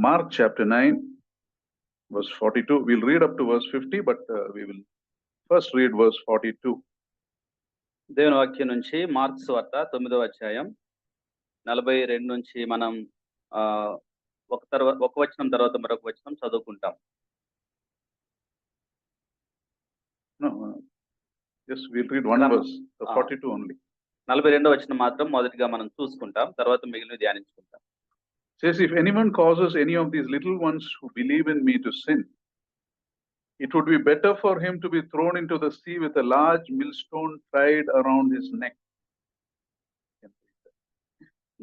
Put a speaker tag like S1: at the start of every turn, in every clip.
S1: Mark chapter 9, verse 42. We'll read up to verse 50, but we will first read verse 42.
S2: దేవుని వాక్యం నుంచి marks వార్త 9వ అధ్యాయం 42 నుంచి మనం ఒక వచనం తర్వాత మరొక వచనం చదువుకుంటాం.
S1: Yes, we'll read one verse, 42 only.
S2: 42వ వచనం మాత్రం మొదటిగా మనం చూసుకుంటాం, తర్వాత మిగిలిన ధ్యానించుకుంటాం.
S1: Says, if anyone causes any of these little ones who believe in me to sin, it would be better for him to be thrown into the sea with a large millstone tied around his neck.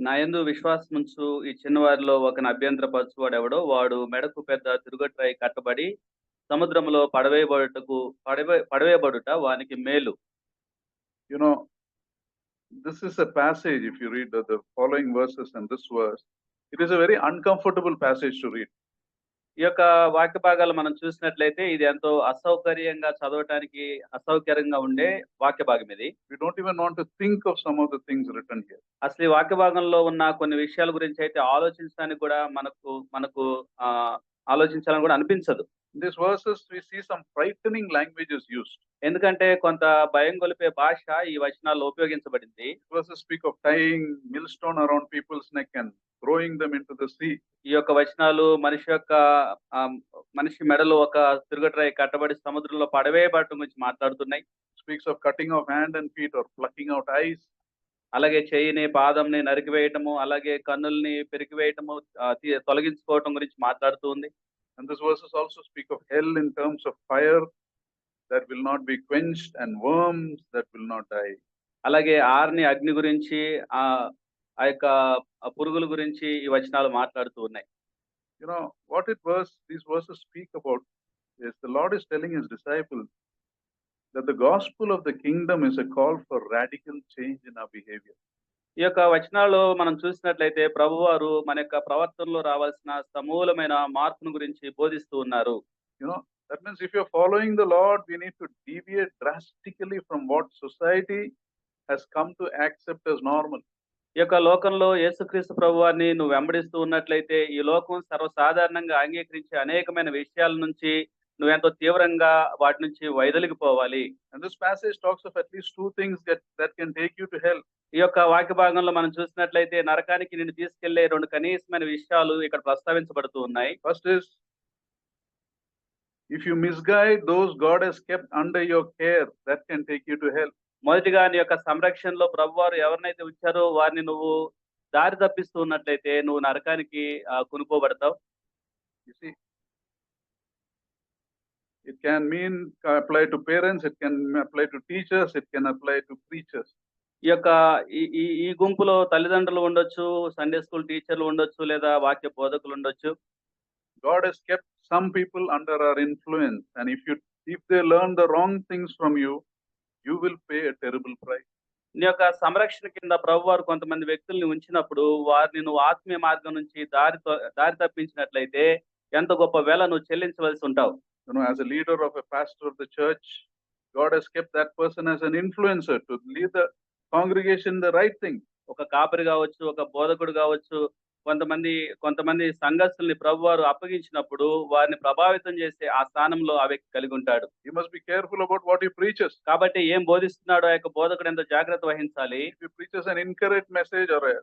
S2: నా యందు విశ్వాసముంచు ఈ చిన్నవారిలో ఒకని అభ్యంతరపరచువాడు ఎవడో వాడు మెడకు పెద్ద తిరుగట్రాయి కట్టబడి సముద్రంలో పడవేయబడుట వానికి మేలు.
S1: You know, this is a passage, if you read the following verses and this verse, it is a very uncomfortable passage to read.
S2: ఈ యొక్క వాక్య భాగాలు మనం చూసినట్లయితే ఇది ఎంతో అసౌకర్యంగా చదవటానికి అసౌకర్యంగా ఉండే వాక్య భాగం ఇది.
S1: We don't even want to think of some of the things written here.
S2: అసలు ఈ వాక్య భాగంలో ఉన్న కొన్ని విషయాల గురించి అయితే ఆలోచించడానికి కూడా మనకు ఆలోచించాలని కూడా అనిపించదు.
S1: In these verses we see some frightening languages used.
S2: ఎందుకంటే కొంత భయం గొలిపే భాష ఈ వచనాల్లో ఉపయోగించబడింది.
S1: Verses speak of tying millstone around people's neck and throwing them into the sea.
S2: ఈ యొక్క వచనాలు మనిషి మెడలో ఒక తిరుగట్రాయి కట్టబడి సముద్రంలో పడవేయబడటం గురించి మాట్లాడుతున్నాయి.
S1: Speaks of cutting off hand and feet or plucking out eyes.
S2: అలాగే చెయ్యిని పాదంని నరికివేయటము, అలాగే కన్నుల్ని పెరికివేయటము, తొలగించుకోవటం గురించి మాట్లాడుతుంది.
S1: And these verses also speak of hell in terms of fire that will not be quenched and worms that will not die.
S2: అలాగే ఆర్ని అగ్ని గురించి ఆ యొక్క పురుగుల గురించి ఈ వచనాలు మాట్లాడుతూ ఉన్నాయి.
S1: You know what these verses speak about is the Lord is telling his disciples that the gospel of the kingdom is a call for radical change in our behavior.
S2: ఈ యొక్క వచనాల్లో మనం చూసినట్లయితే ప్రభువారు మన యొక్క ప్రవర్తనలో రావాల్సిన సమూలమైన మార్పును గురించి బోధిస్తూ ఉన్నారు.
S1: You know, that means if you're following the Lord, we need to deviate drastically from what society has come to accept as normal.
S2: ఈ యొక్క లోకంలో యేసుక్రీస్తు ప్రభువారిని నువ్వు వెంబడిస్తూ ఉన్నట్లయితే ఈ లోకం సర్వసాధారణంగా అంగీకరించే అనేకమైన విషయాల నుంచి నువ్వెంతో తీవ్రంగా వాటి నుంచి వైదొలిగిపోవాలి.
S1: And this passage talks of at least two things that can take you to hell.
S2: ఈ యొక్క వాక్య భాగంలో మనం చూసినట్లయితే నరకానికి నిన్ను తీసుకెళ్లే రెండు కనీసమైన విషయాలు ఇక్కడ ప్రస్తావించబడుతూ ఉన్నాయి.
S1: First is, if you misguide those God has kept under your care, that can take you to hell.
S2: మొదటిగా నీ యొక్క సంరక్షణలో ప్రభువారు ఎవరినైతే ఉంచారో వారిని నువ్వు దారి తప్పిస్తూ ఉన్నట్లయితే నువ్వు నరకానికి కొనుక్కోబడతావు.
S1: You see, it can mean apply to parents, it can apply to teachers, it can apply to preachers.
S2: ఈ యొక్క ఈ గుంపులో తల్లిదండ్రులు ఉండొచ్చు, సండే స్కూల్ టీచర్లు ఉండొచ్చు, లేదా వాక్య బోధకులు ఉండొచ్చు.
S1: God has kept some people under our influence, and if they learn the wrong things from you, you will pay a terrible price.
S2: నీ యొక్క సంరక్షణ కింద ప్రభువారు కొంతమంది వ్యక్తుల్ని ఉంచినప్పుడు వారిని నువ్వు ఆత్మీయ మార్గం నుంచి దారి తప్పించినట్లయితే ఎంత గొప్ప వేళ నువ్వు చెల్లించవలసి ఉంటావు.
S1: You know, as a leader of a pastor of the church, God has kept that person as an influencer to lead the congregation the right thing.
S2: ఒక కాపరి కావచ్చు, ఒక బోధకుడు కావచ్చు, కొంతమంది సంఘస్థుల్ని ప్రభువారు అప్పగించినప్పుడు వారిని ప్రభావితం చేసే ఆ స్థానంలో ఆ వ్యక్తి కలిగి ఉంటాడు.
S1: He must be careful about what he preaches.
S2: కాబట్టి ఏం బోధిస్తున్నాడో ఆ యొక్క బోధకుడు ఎంతో జాగ్రత్త వహించాలి.
S1: If he preaches an incorrect message or a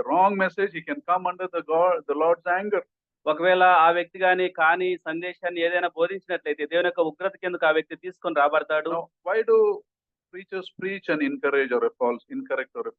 S1: wrong message, he can come under the Lord's anger.
S2: ఒకవేళ ఆ వ్యక్తి కాని సందేశాన్ని ఏదైనా బోధించినట్లయితే దేవుని యొక్క ఉగ్రత కిందకు ఆ వ్యక్తి తీసుకొని రాబడతాడు.
S1: Now, why do preachers preach an incorrect or a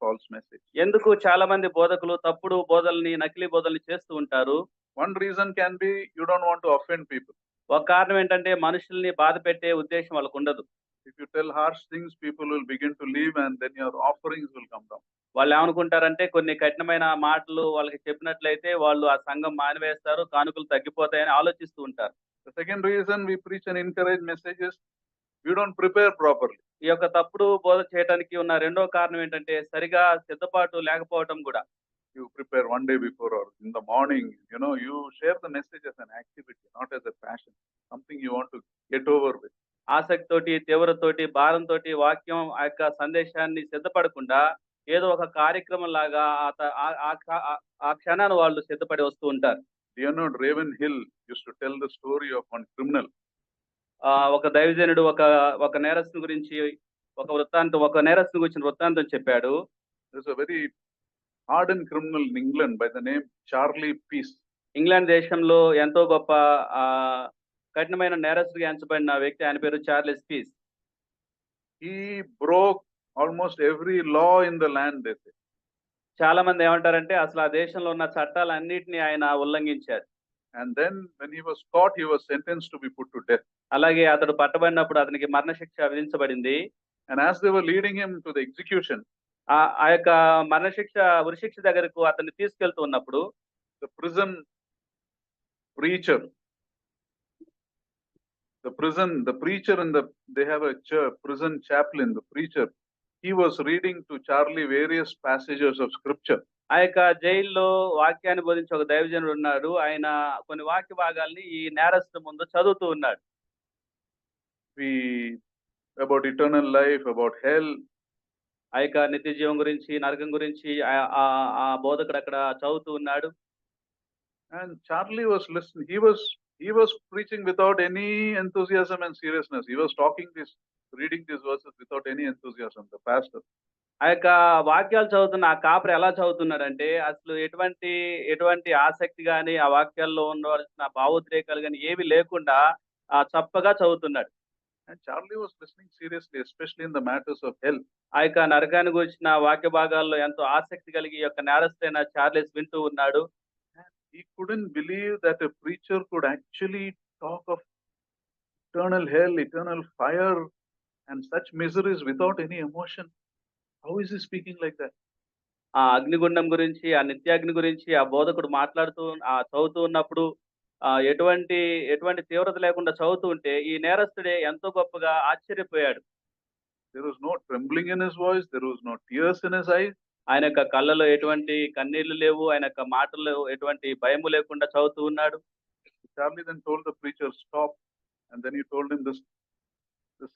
S1: false message?
S2: ఎందుకు చాలా మంది బోధకులు తప్పుడు బోధల్ని, నకిలీ బోధల్ని చేస్తూ ఉంటారు?
S1: One reason can be you don't want to offend people.
S2: ఒక కారణం ఏంటంటే మనుషుల్ని బాధ పెట్టే ఉద్దేశం వాళ్ళకు ఉండదు.
S1: If you tell harsh things, people will begin to leave and then your offerings will come down.
S2: వాళ్ళు ఏమనుకుంటారంటే కొన్ని కఠినమైన మాటలు వాళ్ళకి చెప్పినట్లయితే వాళ్ళు ఆ సంఘం మానివేస్తారు, కానుకలు తగ్గిపోతాయని ఆలోచిస్తూ ఉంటారు.
S1: The second reason we preach an incorrect message is we don't prepare properly.
S2: ఈ యొక్క తప్పుడు బోధ చేయడానికి ఉన్న రెండో కారణం ఏంటంటే సరిగా సిద్ధపాటు లేకపోవడం కూడా.
S1: You prepare one day before or in the morning, you share the message as an activity, not as a passion, something you want to get over with.
S2: ఆసక్తితోటి, తీవ్రతోటి, భారంతోటి వాక్యం ఆ యొక్క సందేశాన్ని సిద్ధపడకుండా ఏదో ఒక కార్యక్రమం లాగా ఆ క్షణాన్ని వాళ్ళు సిద్ధపడి వస్తూ ఉంటారు.
S1: Do you know Ravenhill used to tell the story of one criminal?
S2: ఒక దైవజనుడు ఒక నేరస్తుని గురించి ఒక నేరస్తుని గురించిన వృత్తాంతం చెప్పాడు.
S1: There's a very hardened criminal in England by the name Charlie Peace.
S2: England దేశంలో ఎంతో గొప్ప కఠినమైన నేరస్తుడిగా ఎంచబడిన వ్యక్తి, ఆయన పేరు Charles Peace.
S1: He broke almost every law in the land, they say.
S2: చాలా మంది ఏమంటారంటే అసలు ఆ దేశంలో ఉన్న చట్టాలన్నిటిని ఆయన ఉల్లంఘించారు.
S1: And then when he was caught, he was sentenced to be put to death.
S2: అలాగే అతడు పట్టబడినప్పుడు అతనికి మరణశిక్ష విధించబడింది.
S1: And as they were leading him to the execution,
S2: ఆ యొక్క ఉరిశిక్ష దగ్గరకు అతన్ని తీసుకెళ్తూ ఉన్నప్పుడు
S1: the prison preacher, the preacher and they have a prison chaplain, the preacher, he was reading to Charlie various passages of scripture.
S2: ఆ యొక్క జైల్లో వాక్యాన్ని బోధించే ఒక దైవజనుడు ఉన్నాడు. ఆయన కొన్ని వాక్య భాగాల్ని ఈ నేరస్తు ముందు చదువుతూ ఉన్నాడు.
S1: About eternal life, about hell.
S2: ఆ యొక్క నిత్య జీవం గురించి, నరకం గురించి ఆ బోధకుడు అక్కడ చదువుతూ ఉన్నాడు.
S1: And Charlie was listening. He was preaching without any enthusiasm and seriousness. He was reading these verses without any enthusiasm, the pastor.
S2: ఆ యొక్క వాక్యాలు చదువుతున్న ఆ కాపరి ఎలా చదువుతున్నాడంటే అసలు ఎటువంటి ఆసక్తి గాని, ఆ వాక్యాల్లో ఉండవలసిన భావోద్రేకాలు గాని ఏవి లేకుండా చప్పగా చదువుతున్నాడు.
S1: And Charlie was listening seriously, especially in the matters of hell.
S2: ఆ యొక్క నరకాన్ని గురించిన వాక్య భాగాల్లో ఎంతో ఆసక్తి కలిగి ఈ యొక్క నేరస్తుడైన చార్లెస్ వింటూ ఉన్నాడు.
S1: He couldn't believe that a preacher could actually talk of eternal hell, eternal fire, and such miseries without any emotion. How is he speaking like that?
S2: ఆ అగ్నిగుండం గురించి, ఆ నిత్యాగ్ని గురించి ఆ బోధకుడు చదువుతూ ఉన్నప్పుడు ఎటువంటి తీవ్రత లేకుండా చదువుతూ ఉంటే ఈ నేరస్తుడే ఎంతో గొప్పగా ఆశ్చర్యపోయాడు.
S1: There was no trembling in his voice, there was no tears in his eyes.
S2: ఆయన యొక్క కళ్ళలో ఎటువంటి కన్నీళ్లు లేవు, ఆయన యొక్క మాటల్లో ఎటువంటి భయము లేకుండా చదువుతూ ఉన్నాడు.
S1: Charlie then told the preacher, stop, and then he told him the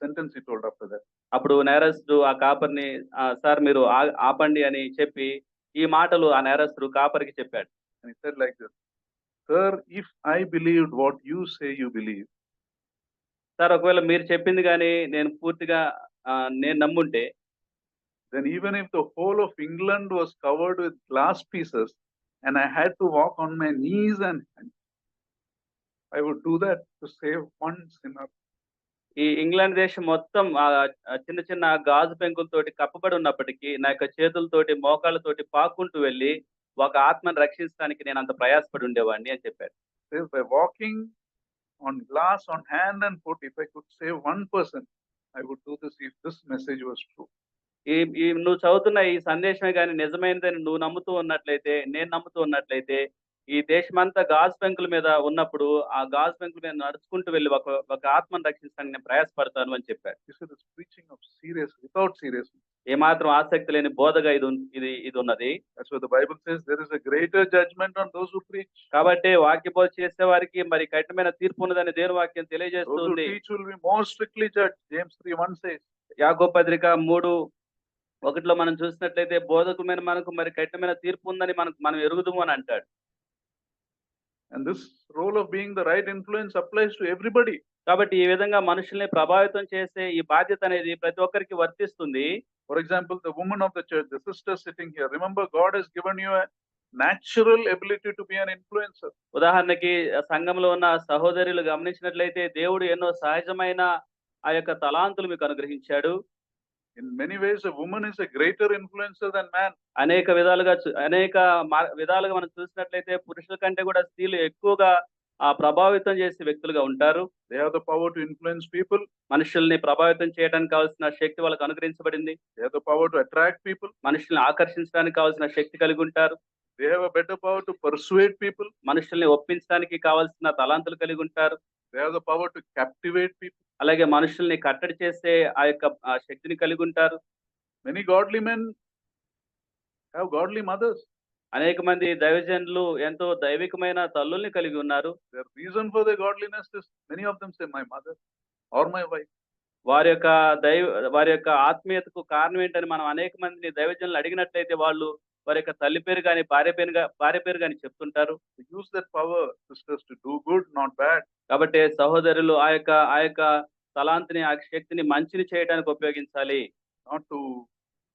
S1: sentence he told after that.
S2: అప్పుడు నేరస్తుడు ఆ కాపరిని సార్ మీరు ఆపండి అని చెప్పి ఈ మాటలు ఆ నేరస్తుడు కాపరికి చెప్పాడు.
S1: And he said like this, sir, if I believed what you say you believe,
S2: sir ఒకవేళ మీరు చెప్పింది కానీ నేను పూర్తిగా నేను నమ్ముంటే,
S1: then even if the whole of England was covered with glass pieces and I had to walk on my knees and I would do that to save one sinner.
S2: ఈ England దేశం మొత్తం చిన్న చిన్న గాజు పెంకులతోటి కప్పబడి ఉన్నప్పటికీ నా యొక్క చేతులతోటి మోకాళ్ళతోటి పాక్కుంటూ వెళ్ళి ఒక ఆత్మను రక్షించడానికి నేను అంత ప్రయాసపడి ఉండేవాడిని అని చెప్పాడు.
S1: By walking on glass on hand and foot, if I could save one person, I would do this if this message was true.
S2: నువ్వు చదువుతున్న ఈ సందేశమే కానీ నిజమైనదని నువ్వు నమ్ముతూ ఉన్నట్లయితే, నేను నమ్ముతూ ఉన్నట్లయితే, ఈ దేశమంతా గాజు పెంకుల మీద ఉన్నప్పుడు ఆ గాజు పెంకుల మీద నడుచుకుంటూ వెళ్ళి ఒక ఆత్మను రక్షించడానికి నేను ప్రయాసపడతాను అని చెప్పాడు. ఏమాత్రం ఆసక్తి లేని బోధగా ఇది ఉన్నది. కాబట్టి వాక్య బోధ చేసే వారికి మరి కఠినమైన తీర్పు ఉన్నదని దేవుని వాక్యం తెలియజేస్తుంది. యాకోబు పత్రిక 3:1 మనం చూసినట్లయితే బోధకుల మీద మనకు మరి కఠినమైన తీర్పు ఉందని మనం ఎరుగుదుము అని అంటాడు.
S1: And this role of being the right influence applies to everybody.
S2: కాబట్టి ఈ విధంగా మనుషుల్ని ప్రభావితం చేసే ఈ బాధ్యత అనేది ప్రతి ఒక్కరికి వర్తిస్తుంది.
S1: For example, the woman of the church, the sister sitting here, remember God has given you a natural ability to be an influencer.
S2: ఉదాహరణకి సంఘంలో ఉన్న సహోదరులు గమనించినట్లయితే దేవుడు ఎన్నో సహజమైన ఆ యొక్క తలాంతులు మీకు అనుగ్రహించాడు.
S1: In many ways, a woman is a greater influencer than man.
S2: అనేక విధాలుగా మనం చూసినట్లయితే పురుషుల కంటే కూడా స్త్రీలు ఎక్కువగా ప్రభావితం చేసే వ్యక్తులుగా ఉంటారు.
S1: They have the power to influence people.
S2: మనుషుల్ని ప్రభావితం చేయడానికి కావాల్సిన శక్తి వాళ్ళకు అనుగ్రహించబడింది.
S1: They have the power to attract people.
S2: మనుషుల్ని ఆకర్షించడానికి కావాల్సిన శక్తి కలిగి ఉంటారు.
S1: They have a better power to persuade people.
S2: మనుషుల్ని ఒప్పించడానికి కావాల్సిన తలాంతులు కలిగి ఉంటారు.
S1: They have the power to captivate people.
S2: అలాగే మనుషుల్ని కట్టడి చేసే ఆ యొక్క శక్తిని కలిగి ఉంటారు.
S1: Many godly men have godly mothers.
S2: అనేక మంది దైవజనులు ఎంతో దైవికమైన తల్లుల్ని కలిగి ఉన్నారు.
S1: Their reason for their godliness is many of them say my mother or my wife.
S2: వారి యొక్క ఆత్మీయతకు కారణం ఏంటని మనం అనేక మందిని దైవజనులు అడిగినట్లయితే వాళ్ళు వారి యొక్క తల్లి పేరు గాని, భార్య పేరు గాని చెప్తుంటారు.
S1: Use that power, sisters, to do good, not bad.
S2: కాబట్టి సహోదరులు ఆ యొక్క తలాంతిని, ఆ శక్తిని మంచిని చేయడానికి ఉపయోగించాలి.
S1: Not to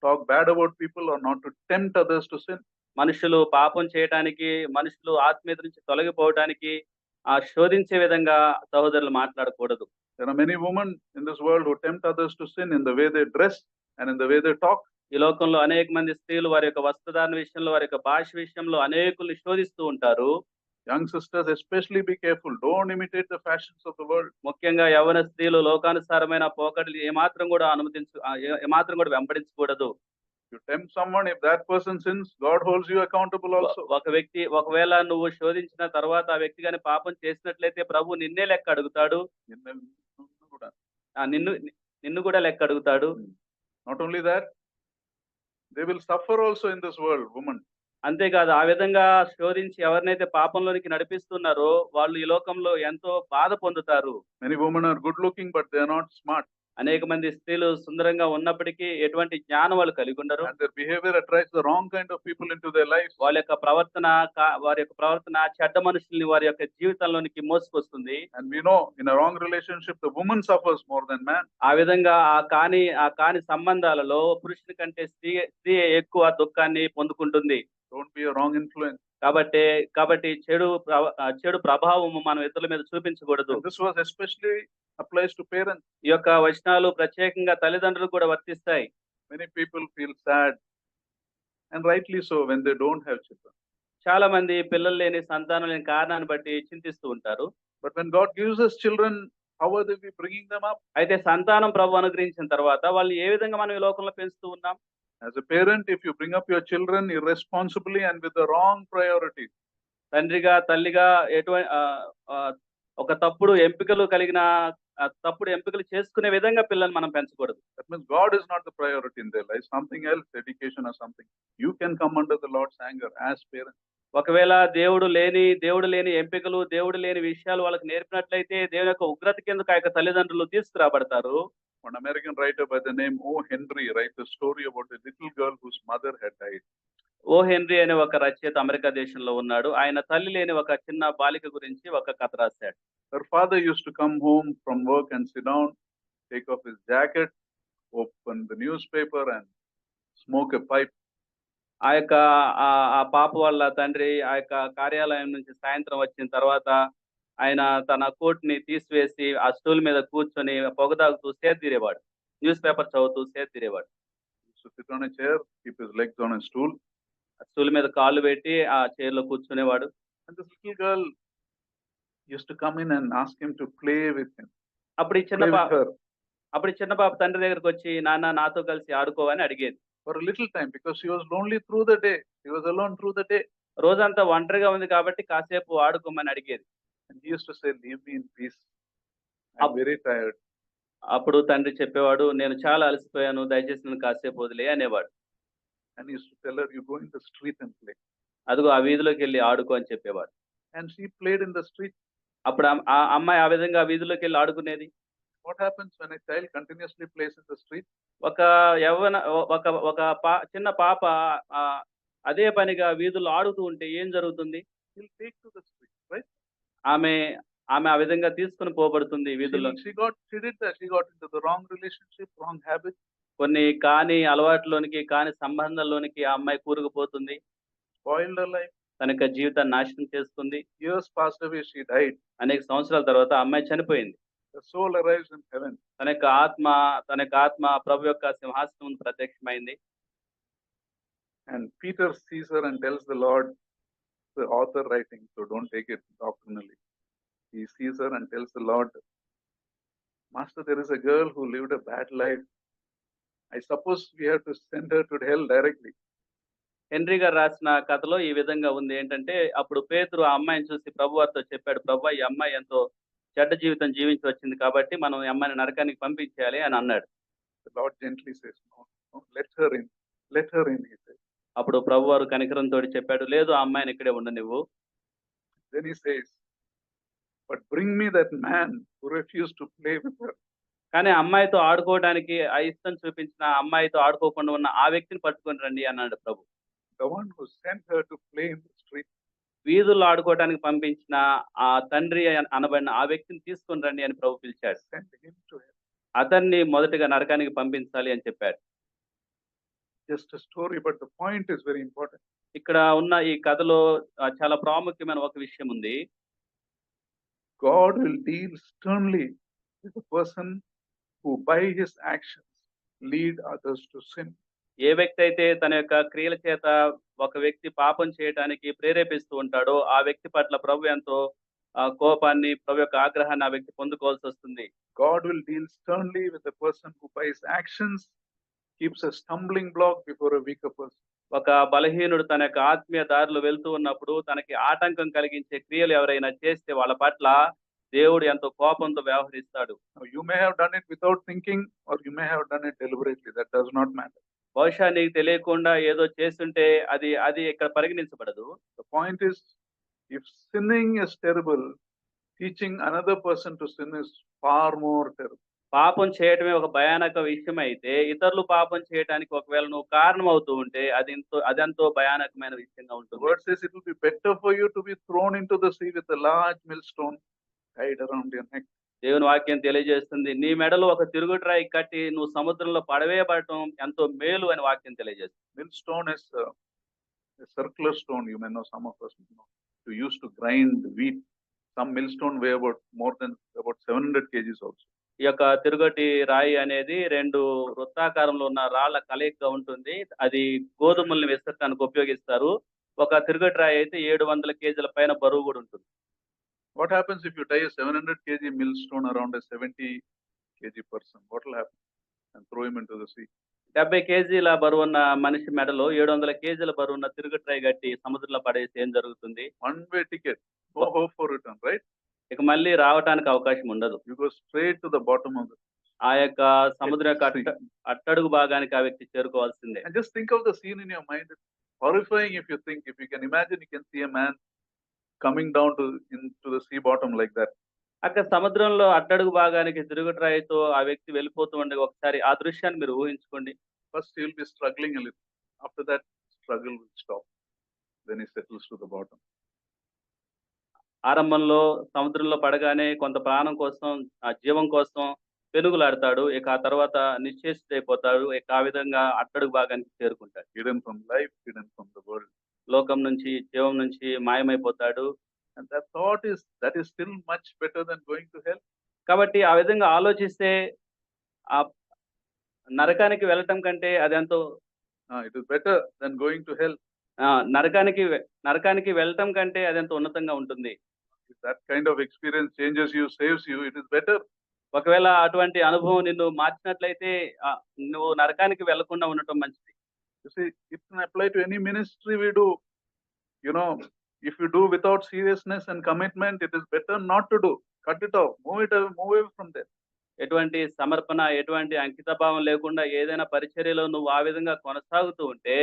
S1: talk bad about people or not to tempt others to sin.
S2: మనుషులు పాపం చేయటానికి, మనుషులు ఆత్మీయత నుంచి తొలగిపోవటానికి శోధించే విధంగా సహోదరులు మాట్లాడకూడదు.
S1: There are many women in this world who tempt others to sin in the way they dress and in the way they talk.
S2: ఈ లోకంలో అనేక మంది స్త్రీలు వారి యొక్క వస్త్రధారణ విషయంలో, వారి యొక్క భాష విషయంలో అనేకుల్ని శోధిస్తూ ఉంటారు.
S1: Young sisters, especially be careful. Don't imitate the fashions of the world.
S2: ముఖ్యంగా యవ్వన స్త్రీలు లోకానుసారమైన పోకడలు ఏమాత్రం కూడా వెంబడించకూడదు.
S1: You tempt someone, if that person sins, God holds you accountable also.
S2: ఒకవేళ నువ్వు శోధించిన తర్వాత ఆ వ్యక్తి గాని పాపం చేసినట్లయితే ప్రభు నిన్నే లెక్క అడుగుతాడు. నిన్ను కూడా లెక్క అడుగుతాడు.
S1: Not only that, they will suffer also in this world, women.
S2: అంతేకాదు ఆ విధంగా శోధించి ఎవరినైతే పాపంలోనికి నడిపిస్తున్నారో వాళ్ళు ఈ లోకంలో ఎంతో బాధ పొందుతారు.
S1: Many women are good looking, but they are not smart.
S2: అనేక మంది స్త్రీలు సుందరంగా ఉన్నప్పటికీ ఎటువంటి జ్ఞానం వాళ్ళు కలిగి ఉండరు.
S1: And their behavior attracts the wrong kind of people into their lives.
S2: వారి యొక్క ప్రవర్తన చెడ్డ మనుషుల్ని వారి యొక్క జీవితంలోనికి మోసుకొస్తుంది.
S1: And we know in a wrong relationship the woman suffers more than man.
S2: ఆ విధంగా ఆ కాని సంబంధాలలో పురుషుని కంటే స్త్రీ ఎక్కువ దుఃఖాన్ని పొందుకుంటుంది.
S1: Don't be a wrong influence.
S2: కాబట్టి చెడు ప్రభావం మనం ఇతరుల మీద చూపించకూడదు.
S1: And this was especially applies to parents.
S2: ఈ యొక్క వచనాలు ప్రత్యేకంగా తల్లిదండ్రులు కూడా వర్తిస్తాయి.
S1: Many people feel sad, and rightly so, when they don't have children.
S2: చాలా మంది పిల్లలు లేని, సంతానం లేని కారణాన్ని బట్టి చింతిస్తూ ఉంటారు.
S1: But when God gives us children, how are we bringing them up?
S2: అయితే సంతానం ప్రభు అనుగ్రహించిన తర్వాత వాళ్ళు ఏ విధంగా మనం ఈ లోకంలో పెంచుతూ ఉన్నాం?
S1: As a parent, if you bring up your children irresponsibly and with the wrong priorities,
S2: తండ్రిగా, తల్లిగా ఒక తప్పుడు ఎంపికలు చేసుకునే విధంగా పిల్లల్ని మనం పెంచకూడదు.
S1: that means God is not the priority in their life. Something else, education or something. You can come under the Lord's anger as parents.
S2: ఒకవేళ దేవుడు లేని ఎంపికలు, దేవుడు లేని విషయాలు వాళ్ళకి నేర్పినట్లయితే దేవుని యొక్క ఉగ్రత కిందకు ఆ యొక్క తల్లిదండ్రులు తీసుకురాబడతారు.
S1: One American writer by the name O. Henry writes a story about a little girl whose mother had died.
S2: Oh henry అనే ఒక రచయిత అమెరికా దేశంలో ఉన్నాడు. ఆయన తల్లి లేని ఒక చిన్న బాలిక గురించి ఒక కథ రాశాడు.
S1: Her father used to come home from work and sit down, take off his jacket, open the newspaper and smoke a pipe.
S2: ఆ పాప వాళ్ళ తండ్రి ఆ యొక్క కార్యాలయం నుంచి సాయంత్రం వచ్చిన తర్వాత ఆయన తన కోట్ని తీసివేసి ఆ స్టూల్ మీద కూర్చొని పొగ తాగుతూ సేదీరేవాడు. న్యూస్ పేపర్ చదువుతూ సేదీరేవాడు.
S1: So sit on a chair, keep his legs on a stool.
S2: ఆ స్టూల్ మీద కాళ్ళు పెట్టి ఆ చైర్ లో కూర్చునేవాడు.
S1: And this little girl used to come in and ask him to play with him.
S2: అప్పుడు ఈ చిన్న పాప తండ్రి దగ్గరకు వచ్చి నాన్న నాతో కలిసి ఆడుకోవని అడిగేది.
S1: For a little time, because she was lonely through the day. She was alone through the day.
S2: రోజంతా ఒంటరిగా ఉంది కాబట్టి కాసేపు ఆడుకోమని అడిగేది.
S1: And he used to say, leave me in peace. I'm very tired.
S2: అప్పుడు తండ్రి చెప్పేవాడు, నేను చాలా అలసిపోయాను, దయచేసి నన్ను కాసేపు వదిలే అనేవాడు.
S1: And he used to tell her, you go in the street and play.
S2: అదిగో ఆ వీధిలోకి వెళ్ళి ఆడుకో అని చెప్పేవాడు.
S1: And she played in the street.
S2: అప్పుడు ఆ అమ్మాయి ఆ విధంగా వీధిలోకి వెళ్ళి ఆడుకునేది.
S1: What happens when a child continuously plays in the street?
S2: చిన్న పాప అదే పనిగా వీధుల్లో ఆడుతూ ఉంటే ఏం జరుగుతుంది?
S1: He'll take to the street, right?
S2: ఆమె ఆ విధంగా తీసుకుని పోబడుతుంది వీధుల్లో.
S1: She did that. She got into the wrong relationship, wrong habits.
S2: కొన్ని కాని అలవాట్లోనికి, కాని సంబంధాల్లోనికి ఆ అమ్మాయి కూరుకుపోతుంది.
S1: Spoiled her life.
S2: తన యొక్క జీవితాన్ని నాశనం చేసుకుంది.
S1: Years passed away, she died.
S2: అనేక సంవత్సరాల తర్వాత ఆ అమ్మాయి చనిపోయింది.
S1: The soul arrives in heaven.
S2: తన యొక్క ఆత్మ ప్రభు యొక్క సింహాసనం ముందు ప్రత్యక్షమైంది.
S1: And Peter sees her and tells the Lord, the author writing, so don't take it doctrinally. He sees her and tells the Lord, Master, there is a girl who lived a bad life. I suppose we have to send her to hell directly.
S2: Henry గారు రాసిన కథలో ఈ విధంగా ఉంది. ఏంటంటే అప్పుడు పేతురు ఆ అమ్మాయిని చూసి ప్రభువారితో చెప్పాడు, ప్రభు ఈ అమ్మాయి ఎంతో చెడ్డ జీవితం జీవించి వచ్చింది కాబట్టి మనం ఈ అమ్మాయిని నరకానికి పంపించేయాలి అని అన్నాడు.
S1: The Lord gently says, no, let her in, he says.
S2: అప్పుడు ప్రభువారు కనికరంతో చెప్పాడు, లేదు ఆ అమ్మాయిని ఇక్కడే ఉండనివ్వు.
S1: Then he says, but bring me that man who refused to play with her.
S2: కానీ ఆ అమ్మాయితో ఆడుకోవడానికి ఆ ఇష్టం చూపించిన ఆ అమ్మాయితో ఆడుకోకుండా ఉన్న ఆ వ్యక్తిని పట్టుకొని రండి అన్నాడు ప్రభు.
S1: The one who sent her to play in the street.
S2: వీధుల్లో ఆడుకోవడానికి పంపించిన ఆ తండ్రి అనబడిన ఆ వ్యక్తిని తీసుకొని రండి అని ప్రభు పిలిచాడు.
S1: Sent him to hell.
S2: అతన్ని మొదటగా నరకానికి పంపించాలి అని చెప్పాడు.
S1: Just a story, but the point is very important.
S2: ఇక్కడ ఉన్న ఈ కథలో చాలా ప్రాముఖ్యమైన ఒక విషయం ఉంది.
S1: God will deal sternly with the person who by his actions lead others to sin.
S2: ఏ వ్యక్తి అయితే తన యొక్క క్రియల చేత ఒక వ్యక్తి పాపం చేయడానికి ప్రేరేపిస్తూ ఉంటాడో ఆ వ్యక్తి పట్ల ప్రభు ఎంతో కోపాన్ని, ప్రభు యొక్క ఆగ్రహాన్ని ఆ వ్యక్తి పొందుకోవాల్సి వస్తుంది.
S1: God will deal sternly with the person who by his actions keeps a stumbling block before a weaker person.
S2: ఒక బలహీనుడు తన యొక్క ఆత్మీయ దారిలో వెళ్తూ ఉన్నప్పుడు తనకి ఆటంకం కలిగించే క్రియలు ఎవరైనా చేస్తే వాళ్ళ పట్ల దేవుడు ఎంతో కోపంతో వ్యవహరిస్తాడు.
S1: Now, you may have done it without thinking, or you may have done it deliberately. That does not matter.
S2: బహుశా నీకు తెలియకుండా ఏదో చేస్తుంటే అది అది ఇక్కడ పరిగణించబడదు.
S1: The point is, if sinning is terrible, teaching another person to sin is far more terrible.
S2: పాపం చేయటమే ఒక భయానక విషయం అయితే ఇతరులు పాపం చేయడానికి ఒకవేళ నువ్వు కారణం అవుతూ ఉంటే అదెంతో భయానకమైన విషయంగా
S1: The
S2: ఉంటుంది.
S1: word says it will be better for you to be thrown into the sea with a large millstone tied around your neck.
S2: దేవుని వాక్యం తెలియజేస్తుంది, నీ మెడలో ఒక తిరుగుట్రాయి కట్టి నువ్వు సముద్రంలో పడవేయబడటం ఎంతో మేలు అని వాక్యం తెలియజేస్తుంది.
S1: Millstone is a circular stone. You may know, some of us know, to use to grind wheat. Some millstone weigh more than about 700 kgs also.
S2: ఈ యొక్క తిరుగటి రాయి అనేది 2 వృత్తాకారంలో ఉన్న రాళ్ల కలయికగా ఉంటుంది. అది గోధుమల్ని విసరటానికి ఉపయోగిస్తారు. ఒక తిరుగటి రాయి అయితే 700 కేజీల పైన బరువు కూడా ఉంటుంది.
S1: What happens if you tie a 700 kg millstone around a 70 kg person? What will happen? And throw him into the sea.
S2: 70 కేజీల బరువున్న మనిషి మెడలో 700 కేజీల బరువున్న తిరుగటి రాయి కట్టి సముద్రంలో పడేస్తే ఏం జరుగుతుంది?
S1: One way ticket. No hope for return, right?
S2: ఇక మళ్ళీ రావటానికి అవకాశం ఉండదు.
S1: You go straight to the bottom of the
S2: ఆ యొక్క సముద్రం యొక్క అట్టడుగు భాగానికి ఆ వ్యక్తి చేరుకోవాల్సిందే.
S1: And just think of the scene in your mind. It's horrifying if you think, if you can imagine, you can see a man coming down into the sea bottom like that.
S2: అక్కడ సముద్రంలో అట్టడుగు భాగానికి తిరుగుడు రాయితో ఆ వ్యక్తి వెళ్ళిపోతూ ఉండగా ఒకసారి ఆ దృశ్యాన్ని మీరు ఊహించుకోండి.
S1: First he will be struggling a little. After that, struggle will stop. Then he settles to the bottom.
S2: ఆరంభంలో సముద్రంలో పడగానే కొంత ప్రాణం కోసం, ఆ జీవం కోసం పెనుగులాడతాడు. ఇక ఆ తర్వాత నిశ్చేష్టుడైపోతాడు. ఇక ఆ విధంగా అట్టడుగు భాగానికి చేరుకుంటాడు.
S1: Hidden from life, hidden from the world.
S2: లోకం నుంచి, జీవం నుంచి మాయమైపోతాడు.
S1: And that is still much better than going to hell.
S2: కాబట్టి ఆ విధంగా ఆలోచిస్తే ఆ నరకానికి వెళ్ళటం కంటే అదెంతో
S1: It is better than going to hell.
S2: నరకానికి వెళ్ళటం కంటే అదెంతో ఉన్నతంగా ఉంటుంది.
S1: If that kind of experience changes you, saves you, it is better.
S2: ఒకవేళ అటువంటి అనుభవం నిన్ను మార్చినట్లయితే నువ్వు నరకానికి వెళ్లకుండా ఉండటం మంచిది.
S1: You see, it can apply to any ministry we do. You know, if you do without seriousness and commitment, it is better not to do. Cut it off. Move away from there.
S2: ఎటువంటి సమర్పణ, ఎటువంటి అంకితభావం లేకుండా ఏదైనా పరిచర్యలో నువ్వు ఆ విధంగా కొనసాగుతూ ఉంటే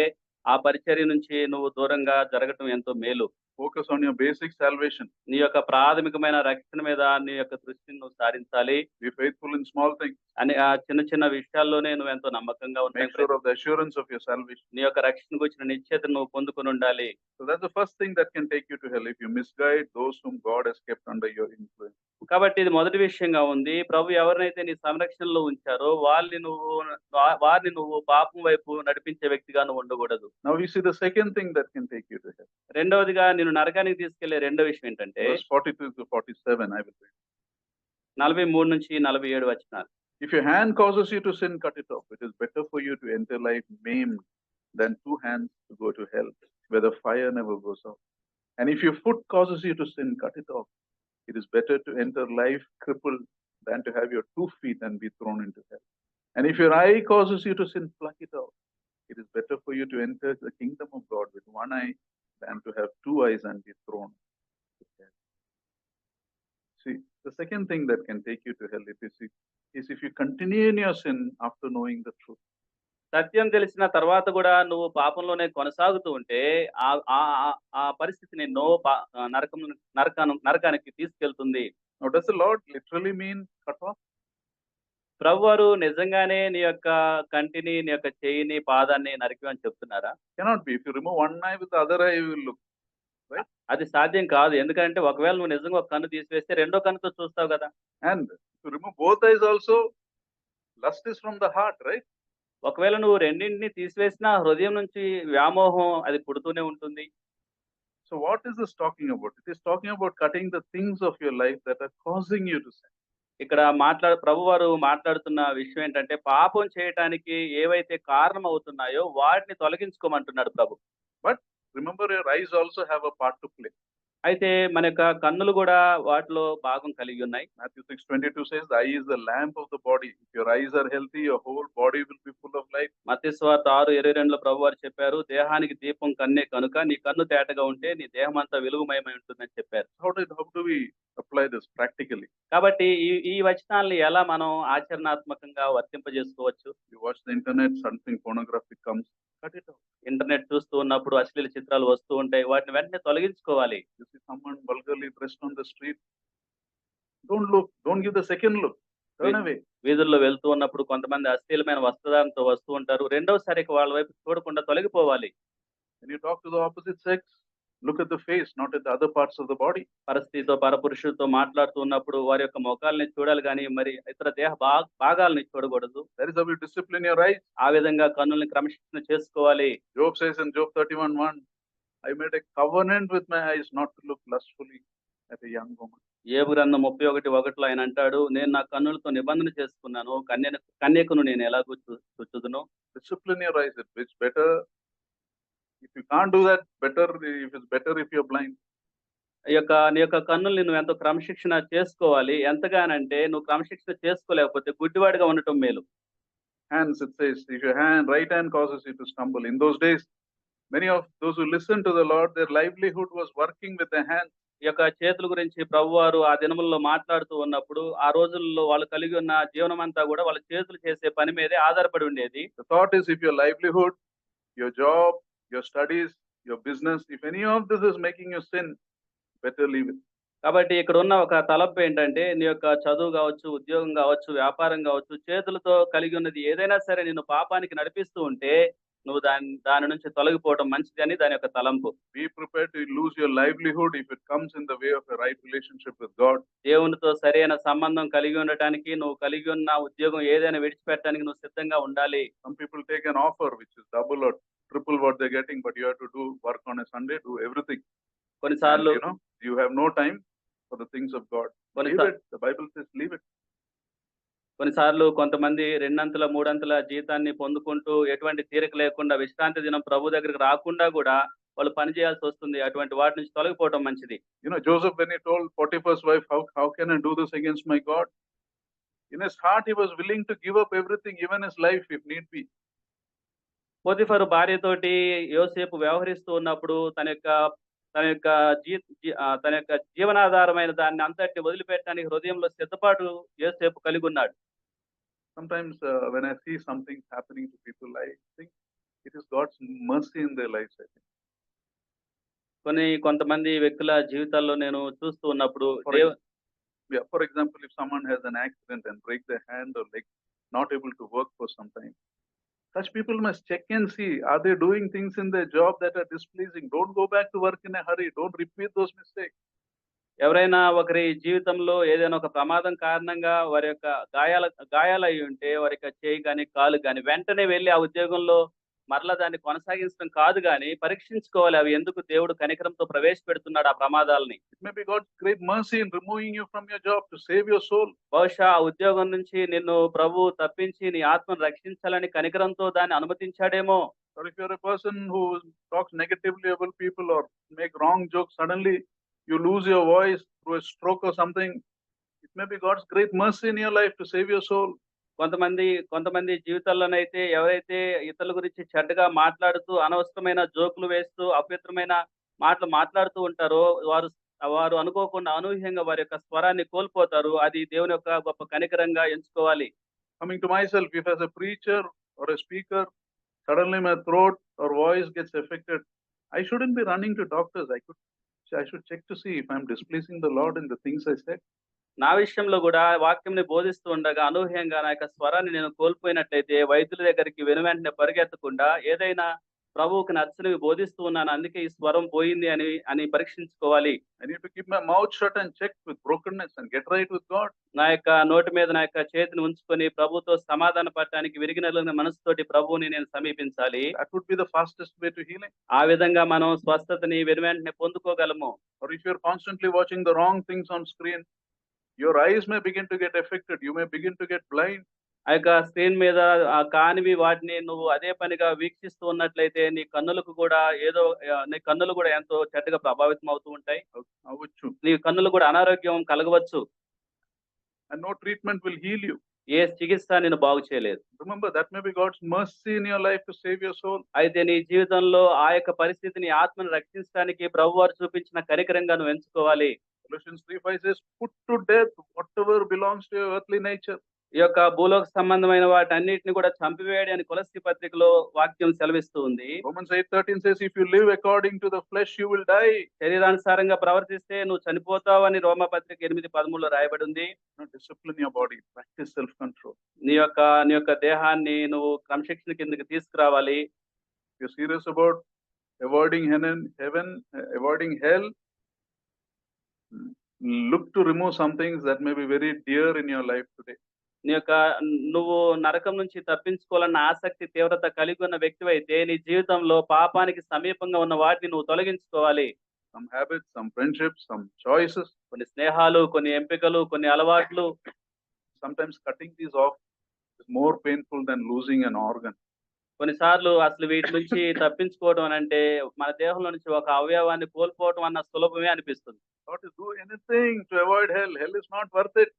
S2: ఆ పరిచర్య నుంచి నువ్వు దూరంగా జరగటం ఎంతో మేలు.
S1: Focus on your basic salvation.
S2: నీ యొక్క ప్రాథమికమైన రక్షణ మీద నీ యొక్క దృష్టిని నువ్వు సారించాలి.
S1: Be faithful in small things.
S2: అని ఆ చిన్న చిన్న విషయాల్లోనే నువ్వు ఎంతో నమ్మకంగా
S1: Make sure of the assurance of your salvation.
S2: నీ యొక్క రక్షణ గురించిన నిశ్చయతను నువ్వు పొందుకొని ఉండాలి.
S1: So that's the first thing that can take you to hell, if you misguide those whom God has kept under your influence.
S2: కాబట్టి ఇది మొదటి విషయంగా ఉంది. ప్రభు ఎవరినైతే నీ సంరక్షణలో ఉంచారో వారిని నువ్వు పాపం వైపు నడిపించే వ్యక్తిగా నువ్వు ఉండకూడదు.
S1: Now we see the second thing that can take you to hell.
S2: రెండవదిగా నిన్ను నరకానికి తీసుకెళ్లే రెండో విషయం ఏంటంటే
S1: Verse 42 to 47, I will read.
S2: 43 నుంచి 47 వచనాలు.
S1: If your hand causes you to sin, cut it off. It is better for you to enter life maimed than 2 hands to go to hell, where the fire never goes out. And if your foot causes you to sin, cut it off. It is better to enter life crippled than to have your 2 feet and be thrown into hell. And if your eye causes you to sin, pluck it out. It is better for you to enter the kingdom of God with 1 eye than to have 2 eyes and be thrown to hell. See, the second thing that can take you to hell, is if you continue in your sin after knowing the truth.
S2: సత్యం తెలిసిన తర్వాత కూడా నువ్వు పాపంలోనే కొనసాగుతూ ఉంటే ఆ పరిస్థితి నిన్ను నరకానికి తీసుకెళ్తుంది.
S1: Now, does the Lord literally mean cut off?
S2: ప్రభువారు నిజంగానే నీ యొక్క కంటిని, నీ యొక్క చెయ్యిని, పాదాన్ని నరికివని చెప్తున్నారా?
S1: Cannot be. If you remove one eye, with the other eye you will look, right?
S2: అది సాధ్యం కాదు. ఎందుకంటే ఒకవేళ నువ్వు నిజంగా ఒక కన్ను తీసివేస్తే రెండో కన్నుతో చూస్తావు గదా!
S1: And if you remove both eyes also, lust is from the heart, right?
S2: ఒకవేళ నువ్వు రెండింటిని తీసివేసినా హృదయం నుంచి వ్యామోహం అది పుడుతూనే ఉంటుంది.
S1: So what is this talking about? It is talking about cutting the things of your life that are causing you to sin.
S2: ఇక్కడ ప్రభువారు మాట్లాడుతున్న విషయం ఏంటంటే, పాపం చేయటానికి ఏవైతే కారణమవుతున్నాయో వాటిని తొలగించుకోమంటున్నాడు ప్రభు.
S1: But remember, your eyes also have a part to play.
S2: అయితే మన యొక్క కన్నులు గూడా వాటిలో భాగం కలిగి ఉన్నాయి.
S1: Matthew 6:22 says, the eye is the lamp of the body. If your eyes are healthy, your whole body will be full of light.
S2: మత్తయి సువార్త 6:22లో ప్రభువారు చెప్పారు, దేహానికి దీపం కన్నే కనుక నీ కన్ను తేటగా ఉంటే నీ దేహమంతా వెలుగుమయమై ఉంటుందని చెప్పారు.
S1: How do we apply this practically?
S2: కాబట్టి ఈ వచనాల్ని ఎలా మనం ఆచరణాత్మకంగా వర్తింపజేసుకోవచ్చు?
S1: You watch the internet, something pornographic comes, cut it out.
S2: Internet చూస్తూ ఉన్నప్పుడు అశ్లీల చిత్రాలు వస్తూ ఉంటాయి. వాటిని వెంటనే తొలగించుకోవాలి.
S1: You see someone vulgarly dressed on the street, don't look, don't give the second look, turn away.
S2: వీధుల్లో వెళ్తూ ఉన్నప్పుడు కొంతమంది అశ్లీలమైన వస్త్రధారణతో వస్తూ ఉంటారు. రెండోసారి వాళ్ళ వైపు చూడకుండా తొలగిపోవాలి.
S1: When you talk to the opposite sex, look at the face, not at the other parts of the body.
S2: పరస్త్రీతో పరపురుషులతో మాట్లాడుతూ ఉన్నప్పుడు వారి యొక్క ముఖాలని చూడాలి గానీ మరి ఇతర దేహ భాగాలని చూడకూడదు.
S1: That is how you discipline your eyes.
S2: ఆ విధంగా కన్నుల్ని క్రమశిక్షణ చేసుకోవాలి.
S1: Job says in Job 31:1, I made a covenant with my eyes not to look lustfully at a young woman.
S2: యోబు గ్రంథం 31:1లో ఆయన అంటాడు, నేను నా కన్నులతో నిబంధన చేసుకున్నాను, కన్యకను నేను ఎలాగూ చూచుదును.
S1: Discipline your eyes. It's better. If you can't do that, it's better if you're blind.
S2: నీ యొక్క కన్నుల్ని నువ్వు ఎంతో క్రమశిక్షణ చేసుకోవాలి. ఎంతగానంటే నువ్వు క్రమశిక్షణ చేసుకోలేకపోతే గుడ్డివాడిగా ఉండటం మేలు.
S1: Hands, it says, if your right hand causes you to stumble. In those days, many of those who listened to the Lord, their livelihood was working with their hands.
S2: ఈ యొక్క చేతుల గురించి ప్రభువారు ఆ దినముల్లో మాట్లాడుతూ ఉన్నప్పుడు ఆ రోజుల్లో వాళ్ళు కలిగి ఉన్న జీవనం అంతా కూడా వాళ్ళ చేతులు చేసే పని మీదే ఆధారపడి ఉండేది.
S1: The thought is, if your livelihood, your job, your studies, your business, if any of this is making you sin, better leave it.
S2: కాబట్టి ఇక్కడ ఉన్న ఒక తలంపు ఏంటంటే నీ యొక్క చదువు కావచ్చు, ఉద్యోగం కావచ్చు, వ్యాపారం కావచ్చు, చేతులతో కలిగి ఉన్నది ఏదైనా సరే నిన్ను పాపానికి నడిపిస్తూ ఉంటే నువ్వు దాని నుంచి తొలగిపోవడం మంచిది అని దాని యొక్క తలంపు.
S1: Be prepared to lose your livelihood if it comes in the way of a right relationship with God.
S2: దేవునితో సరైన సంబంధం కలిగి ఉండటానికి నువ్వు కలిగి ఉన్న ఉద్యోగం ఏదైనా విడిచిపెట్టడానికి నువ్వు సిద్ధంగా ఉండాలి.
S1: Some people take an offer which is double or triple what they're getting, but you have to do work on a Sunday, do everything.
S2: కొన్నిసార్లు
S1: you have no time for the things of God. Leave it. The Bible says leave it.
S2: కొన్నిసార్లు కొంతమంది రెండంతల మూడంతల జీతాన్ని పొందుకుంటూ ఎటువంటి తీరిక లేకుండా విశ్రాంతి దినం ప్రభు దగ్గరికి రాకుండా కూడా వాళ్ళు పని చేయాల్సి వస్తుంది. అటువంటి వాటి నుంచి తొలగిపోవడం మంచిది.
S1: Joseph, when he told Potiphar's wife, how can I do this against my God? In his heart, he was willing to give up everything, even his life, if need be.
S2: Potiphar భార్యతోటి యోసేపు వ్యవహరిస్తూ ఉన్నప్పుడు తన యొక్క జీవనాధారమైన దాన్ని అంతటిని వదిలిపెట్టడానికి హృదయంలో సిద్ధపాటు యోసేపు కలిగి ఉన్నాడు.
S1: Sometimes when I see something happening to people, I think it is God's mercy in their lives, I think.
S2: కొంతమంది వ్యక్తుల జీవితాల్లో నేను చూస్తూ ఉన్నప్పుడు
S1: for example, if someone has an accident and break their hand or leg, not able to work for some time, such people must check and see, are they doing things in their job that are displeasing? Don't go back to work in a hurry. Don't repeat those mistakes.
S2: ఎవరైనా ఒకరి జీవితంలో ఏదైనా ఒక ప్రమాదం కారణంగా వారి యొక్క గాయాలు అయి ఉంటే వారి యొక్క చేయి కానీ కాలు కానీ వెంటనే వెళ్ళి ఆ ఉద్యోగంలో మరలా దాన్ని కొనసాగించడం కాదు కానీ పరీక్షించుకోవాలి అవి ఎందుకు దేవుడు కనికరంతో ప్రవేశపెడుతున్నాడు ఆ ప్రమాదాలని.
S1: It may be God's great mercy in removing you from your job to save your soul.
S2: బహుశా ఆ ఉద్యోగం నుంచి నిన్ను ప్రభు తప్పించి నీ ఆత్మను రక్షించాలని కనికరంతో దాన్ని అనుమతించాడేమో.
S1: Or if you're a person who talks negatively about people or make wrong jokes, suddenly you lose your voice through a stroke or something, it may be God's great mercy in your life to save your soul.
S2: కొంతమంది జీవితాల్లోనైతే ఎవరైతే ఇతరుల గురించి చెడ్డగా మాట్లాడుతూ అనవసరమైన జోకులు వేస్తూ అపవిత్రమైన మాటలు మాట్లాడుతూ ఉంటారో వారు అనుకోకుండా అనూహ్యంగా వారి యొక్క స్వరాన్ని కోల్పోతారు. అది దేవుని యొక్క గొప్ప కనికరంగా ఎంచుకోవాలి.
S1: Coming to myself, if as a preacher or a speaker, suddenly my throat or voice gets affected, I shouldn't be running to doctors. I should check to see if I'm displeasing the Lord in the things I said.
S2: నా విషయంలో గూడా వాక్యంని బోధిస్తూ ఉండగా అనూహ్యంగా నా యొక్క స్వరాన్ని నేను కోల్పోయినట్లయితే వైద్యుల దగ్గరికి వెనువెంటనే పరిగెత్తకుండా ఏదైనా ప్రభువుకి నచ్చనివి బోధిస్తూ ఉన్నాను. అందుకే ఈ స్వరం పోయింది అని పరీక్షించుకోవాలి.
S1: I need to keep my mouth shut and check with brokenness and get right with God.
S2: నా యొక్క నోటి మీద నా యొక్క చేతిని ఉంచుకొని ప్రభువుతో సమాధాన పడటానికి విరిగినలిగిన మనసుతోటి ప్రభువుని నేను సమీపించాలి.
S1: That would be the fastest way to healing.
S2: ఆ విధంగా మనం స్వస్థతని వెనువెంటనే పొందుకోగలము.
S1: Or if you're constantly watching the wrong things on screen, your eyes may begin to get affected. You may begin to get blind.
S2: ఆ యొక్క screen మీద కానివి వాటిని నువ్వు అదే పనిగా వీక్షిస్తూ ఉన్నట్లయితే నీ కన్నులు కూడా ఎంతో చెడ్డగా ప్రభావితం అవుతూ ఉంటాయి.
S1: అవ్వచ్చు.
S2: నీ కన్నులు కూడా అనారోగ్యం కలగవచ్చు.
S1: And no treatment will heal you.
S2: ఏ చికిత్స నిన్ను బాగు చేయలేదు.
S1: Remember, that may be God's mercy in your life to save your soul.
S2: అయితే నీ జీవితంలో ఆ యొక్క పరిస్థితిని ఆత్మను రక్షించడానికి ప్రభువారు చూపించిన కనికరంగా నువ్వు ఎంచుకోవాలి.
S1: Colossians 3:5 says, put to death whatever belongs to your earthly nature.
S2: ఈ యొక్క భూలోక సంబంధమైన వాటన్నిటిని కూడా చంపివేయడి అని కొలస్సీ పత్రికలో వాక్యం సెలవిస్తూ ఉంది.
S1: Romans 8:13 says, if you live according to the flesh, you will die.
S2: శరీరానుసారంగా ప్రవర్తిస్తే నువ్వు చనిపోతావు అని రోమా పత్రిక 8:13లో రాయబడి ఉంది.
S1: Discipline your body, practice self-control.
S2: నీ యొక్క దేహాన్ని నువ్వు క్రమశిక్షణ కిందకి తీసుకురావాలి.
S1: If you're serious about avoiding avoiding hell, look to remove some things that may be very dear in your life today.
S2: నువ్వు నరకం నుంచి తప్పించుకోవాలన్న ఆసక్తి తీవ్రత కలిగి ఉన్న వ్యక్తివైతే నీ జీవితంలో పాపానికి సమీపంగా ఉన్న వాటిని నువ్వు తొలగించుకోవాలి.
S1: Some habits, some friendships, some choices.
S2: కొన్ని స్నేహాలు, కొన్ని ఎంపికలు, కొన్ని అలవాట్లు.
S1: Sometimes cutting these off is more painful than losing an organ.
S2: కొన్నిసార్లు అసలు వీటి నుంచి తప్పించుకోవడం అని అంటే మన దేహంలో నుంచి ఒక అవయవాన్ని కోల్పోవడం అన్న సులభమే అనిపిస్తుంది.
S1: Not to do anything to avoid hell. Hell is not worth it.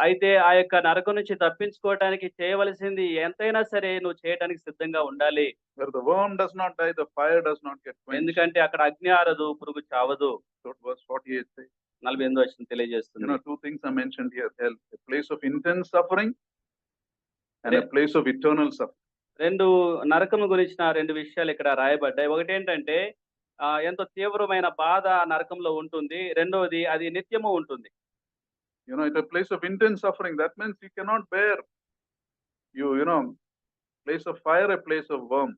S2: అయితే ఆ యొక్క నరకం నుంచి తప్పించుకోవడానికి చేయవలసింది ఎంతైనా సరే నువ్వు చేయడానికి సిద్ధంగా ఉండాలి.
S1: Where the worm does not die, the fire does not get quenched.
S2: ఎందుకంటే అక్కడ అగ్ని ఆరదు, పురుగు చావదు.
S1: So verse 48 says.
S2: 48వ వచనం తెలియజేస్తుంది.
S1: Two things are mentioned here. Hell, a place of intense suffering and a place of eternal suffering.
S2: నరకము గురించిన రెండు విషయాలు ఇక్కడ రాయబడ్డాయి. ఒకటి ఏంటంటే ఎంతో తీవ్రమైన బాధ నరకంలో ఉంటుంది. రెండవది అది నిత్యము ఉంటుంది.
S1: It's a place of intense suffering. That means you cannot bear. Place of fire, a place of worm.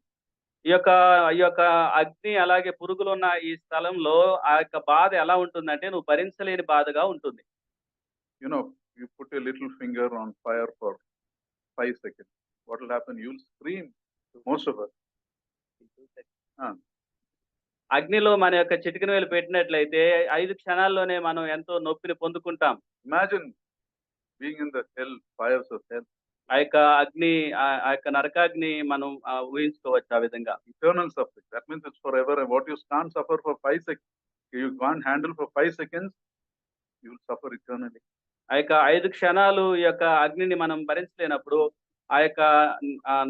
S2: ఈ యొక్క అగ్ని అలాగే పురుగులు ఉన్న ఈ స్థలంలో ఆ యొక్క బాధ ఎలా ఉంటుందంటే నువ్వు భరించలేని బాధగా ఉంటుంది.
S1: You put a little finger on fire for 5 seconds. What will happen? You'll scream. Most of us.
S2: అగ్నిలో మన యొక్క చిటికెన వేలు పెట్టినట్లయితే 5 క్షణాల్లోనే మనం ఎంతో నొప్పిని పొందుకుంటాం.
S1: Imagine being in the hell, fires of hell.
S2: ఆ యొక్క నరకాగ్ని మనం ఊహించుకోవచ్చు ఆ విధంగా.
S1: Eternal suffering. That means it's forever. And what you can't suffer for 5 seconds, you can't handle for 5 seconds, you will suffer eternally.
S2: ఆ యొక్క 5 క్షణాలు ఈ యొక్క అగ్నిని మనం భరించలేనప్పుడు ఆ యొక్క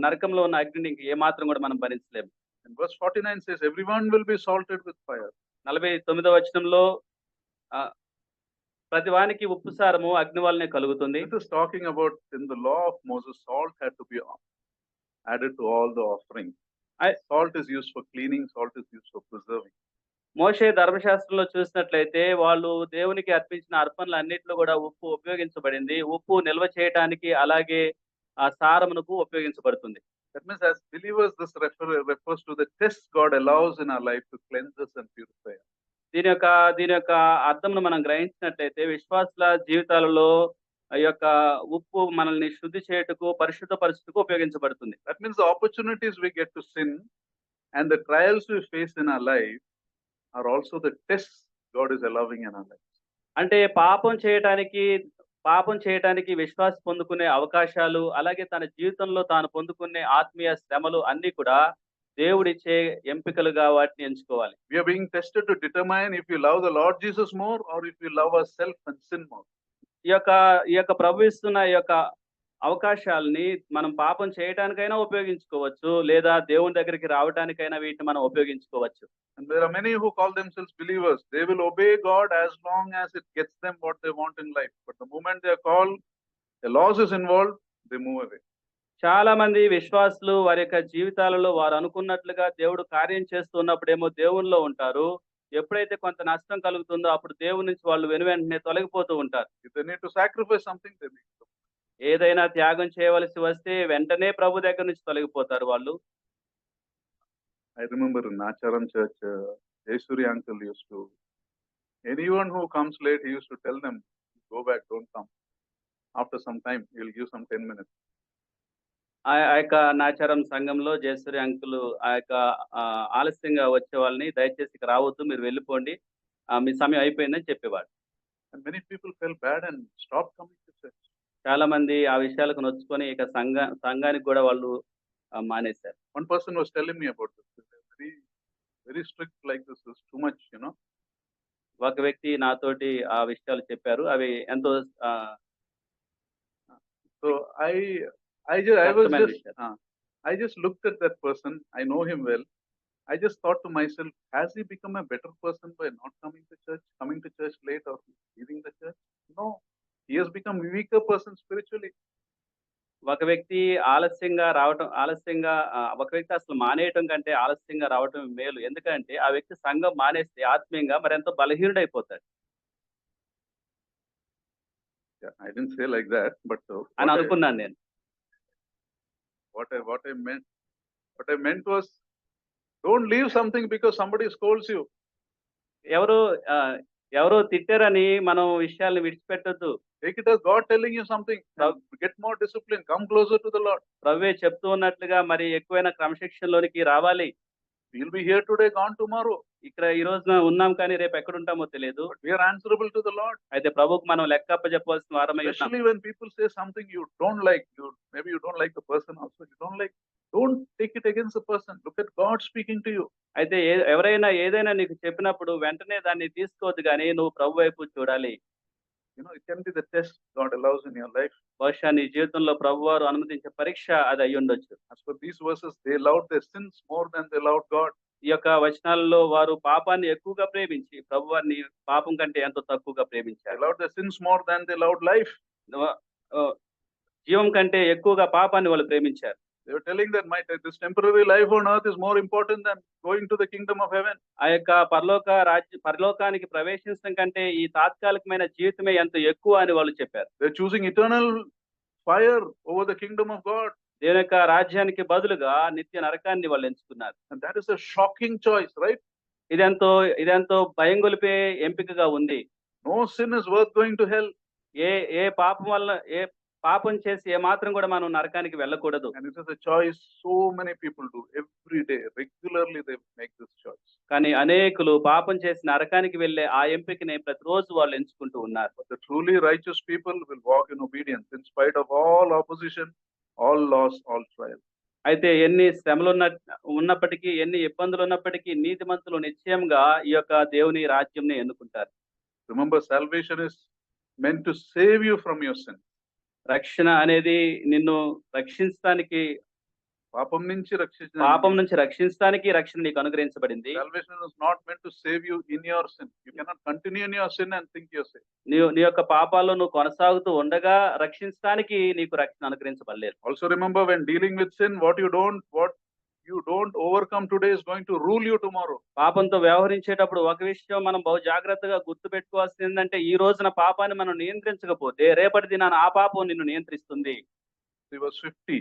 S2: నరకంలో ఉన్న అగ్నిని ఏ మాత్రం కూడా మనం భరించలేము.
S1: And verse 49 says, everyone will be salted with fire.
S2: 49వ వచనంలో ప్రతి వానికి ఉప్పు సారము అగ్ని వల్లనే కలుగుతుంది.
S1: This is talking about in the law of Moses, salt had to be added to all the offerings. Salt is used for cleaning, salt is used for preserving.
S2: మోషే ధర్మశాస్త్రంలో చూసినట్లయితే వాళ్ళు దేవునికి అర్పించిన అర్పణలు అన్నిట్లో కూడా ఉప్పు ఉపయోగించబడింది. ఉప్పు నిల్వ చేయడానికి అలాగే ఆ సారమునకు ఉపయోగించబడుతుంది.
S1: That means as believers, this refers to the tests God allows in our life to cleanse us and purify us.
S2: దీని యొక్క అర్థంను మనం గ్రహించినట్లయితే విశ్వాసుల జీవితాలలో ఈ యొక్క ఉప్పు మనల్ని శుద్ధి చేయుటకు పరిశుద్ధపరచుటకు ఉపయోగించబడుతుంది.
S1: That means the opportunities we get to sin and the trials we face in our life are also the tests God is allowing in our life.
S2: అంటే పాపం చేయటానికి విశ్వాస పొందుకునే అవకాశాలు అలాగే తన జీవితంలో తాను పొందుకునే ఆత్మీయ శ్రమలు అన్ని కూడా దేవుడిచ్చే ఎంపికలుగా వాటిని ఎంచుకోవాలి.
S1: We are being tested to determine if we love the Lord Jesus more or if we love ourselves and sin more.
S2: ఈ యొక్క ప్రభు ఇస్తున్న ఈ యొక్క అవకాశాలని మనం పాపం చేయడానికైనా ఉపయోగించుకోవచ్చు, లేదా దేవుని దగ్గరికి రావడానికైనా వీటిని మనం ఉపయోగించుకోవచ్చు.
S1: And there are many who call themselves believers. They will obey God as long as it gets them what they want in life. But the moment they are called, a loss is involved, they move away.
S2: చాలా మంది విశ్వాసులు వారి యొక్క జీవితాలలో వారు అనుకున్నట్లుగా దేవుడు కార్యం చేస్తున్నప్పుడేమో దేవునిలో ఉంటారు. ఎప్పుడైతే కొంత నష్టం కలుగుతుందో అప్పుడు దేవుని నుంచి వాళ్ళు వెనువెంటనే తొలగిపోతూ ఉంటారు.
S1: If they need to sacrifice something, they need to.
S2: ఏదైనా త్యాగం చేయవలసి వస్తే వెంటనే ప్రభు దగ్గర నుంచి తొలగిపోతారు వాళ్ళు.
S1: I remember in Nacharam church, Jesuri uncle used to, anyone who comes late, he used to tell them, go back, don't come. After some time, he'll give some 10 minutes.
S2: ఆ యొక్క నాచారం సంఘంలో జయసూరి అంకుల్ ఆ యొక్క ఆలస్యంగా వచ్చే వాళ్ళని దయచేసి ఇక రావద్దు, మీరు వెళ్ళిపోండి, మీ సమయం అయిపోయిందని చెప్పేవాడు.
S1: And many people felt bad and stopped coming to church.
S2: చాలా మంది ఆ విషయాలకు నొచ్చుకొని ఇక సంఘానికి కూడా వాళ్ళు మానేశారు.
S1: One person was telling me about this. Very, very strict like this is too much, you know.
S2: ఒక వ్యక్తి నాతోటి ఆ విషయాలు చెప్పారు. అవి ఎంతో
S1: So I just looked at that person. I know him well. I just thought to myself, has he become a better person by not coming to church late or leaving the church? No, he has become a weaker person spiritually.
S2: ఒక వ్యక్తి ఒక వ్యక్తి అసలు మానేయటం కంటే ఆలస్యంగా రావటం మేలు. ఎందుకంటే ఆ వ్యక్తి సంఘం మానేస్తే ఆత్మీయంగా మరెంతో బలహీనుడైపోతాడు.
S1: Yeah, I didn't say like that, but
S2: అని అనుకున్నాను నేను.
S1: What I meant was, don't leave something because somebody scolds you.
S2: ఎవరో తిట్టారని మనం విషయాలను విడిచిపెట్టొద్దు.
S1: Take it as God telling you something. Get more discipline. Come closer to the Lord.
S2: ప్రభువే చెప్తూ ఉన్నట్లుగా మరి ఎక్కువైన క్రమశిక్షణలోనికి రావాలి.
S1: We'll be here today, gone tomorrow.
S2: ఇక్కడ ఈ రోజున ఉన్నాం కానీ రేపు ఎక్కడ ఉంటామో తెలియదు.
S1: But we are answerable to the Lord.
S2: అయితే ప్రభువుకు మనం లెక్కప్ప చెప్పవలసిన వారమై ఉన్నాం.
S1: Especially when people say something you don't like, maybe you don't like the person also. You don't like. Don't take it against the person. Look at God speaking to you.
S2: అయితే ఎవరైనా ఏదైనా నీకు చెప్పినప్పుడు వెంటనే దాన్ని తీసుకోవద్దు కానీ నువ్వు ప్రభు వైపు చూడాలి.
S1: You know, it can be the test God allows in your life.
S2: బహుశా నీ జీవితంలో ప్రభువారు అనుమతించే పరీక్ష అది అయి ఉండొచ్చు.
S1: As for these verses, they loved their sins more than they loved God.
S2: ఈ యొక్క వచనాలలో వారు పాపాన్ని ఎక్కువగా ప్రేమించి ప్రభువారిని పాపం కంటే ఎంతో తక్కువగా
S1: They
S2: ప్రేమించారు.
S1: loved their sins more than they loved life.
S2: జీవం కంటే ఎక్కువగా పాపాన్ని వాళ్ళు ప్రేమించారు.
S1: They were telling that this temporary life on earth is more important than going to the kingdom of heaven.
S2: ఆ యొక్క పరలోకానికి ప్రవేశించడం కంటే ఈ తాత్కాలికమైన జీవితమే ఎంతో ఎక్కువ అని వాళ్ళు చెప్పారు.
S1: They're choosing eternal fire over the kingdom of God.
S2: దేవుని యొక్క రాజ్యానికి బదులుగా నిత్య నరకాన్ని వాళ్ళు ఎంచుకున్నారు.
S1: And that is a shocking choice, right?
S2: ఇదెంతో భయం గొలిపే ఎంపికగా ఉంది.
S1: No sin is worth going to hell.
S2: ఏ పాపం చేసి ఏ మాత్రం కూడా మనం నరకానికి వెళ్ళకూడదు.
S1: And it is a choice so many people do every day. Regularly they make this choice.
S2: కానీ అనేకులు పాపం చేసి నరకానికి వెళ్ళే ఆ ఎంపికని ప్రతిరోజు వాళ్ళు ఎంచుకుంటూ ఉన్నారు.
S1: But the truly righteous people will walk in obedience in spite of all opposition, all loss, all trial.
S2: అయితే ఎన్ని శ్రమలు ఉన్నప్పటికీ ఎన్ని ఇబ్బందులు ఉన్నప్పటికీ నీతిమంతులు నిశ్చయంగా ఈ యొక్క దేవుని రాజ్యంని ఎన్నుకుంటారు.
S1: Remember, salvation is meant to save you from your sin.
S2: రక్షణ అనేది నిన్ను రక్షించడానికి
S1: పాపం నుంచి
S2: రక్షించడానికి రక్షణ నీకు అనుగ్రహించబడింది.
S1: Salvation is not meant to save you in your sin. You cannot continue in your sin and think you're saved.
S2: నీ యొక్క పాపాల్లో నువ్వు కొనసాగుతూ ఉండగా రక్షించడానికి నీకు రక్షణ అనుగ్రహించబడలేదు.
S1: Also remember, when dealing with sin, what you don't overcome today is going to rule you tomorrow.
S2: పాపంతో వ్యవహరించేటప్పుడు ఒక విషయం మనం బహు జాగ్రత్తగా గుర్తు పెట్టుకోవాల్సింది ఏంటంటే ఈ రోజున పాపాన్ని మనం నియంత్రించకపోతే రేపటి దినాన ఆ పాపం నిన్ను నియంత్రిస్తుంది.
S1: Verse 50.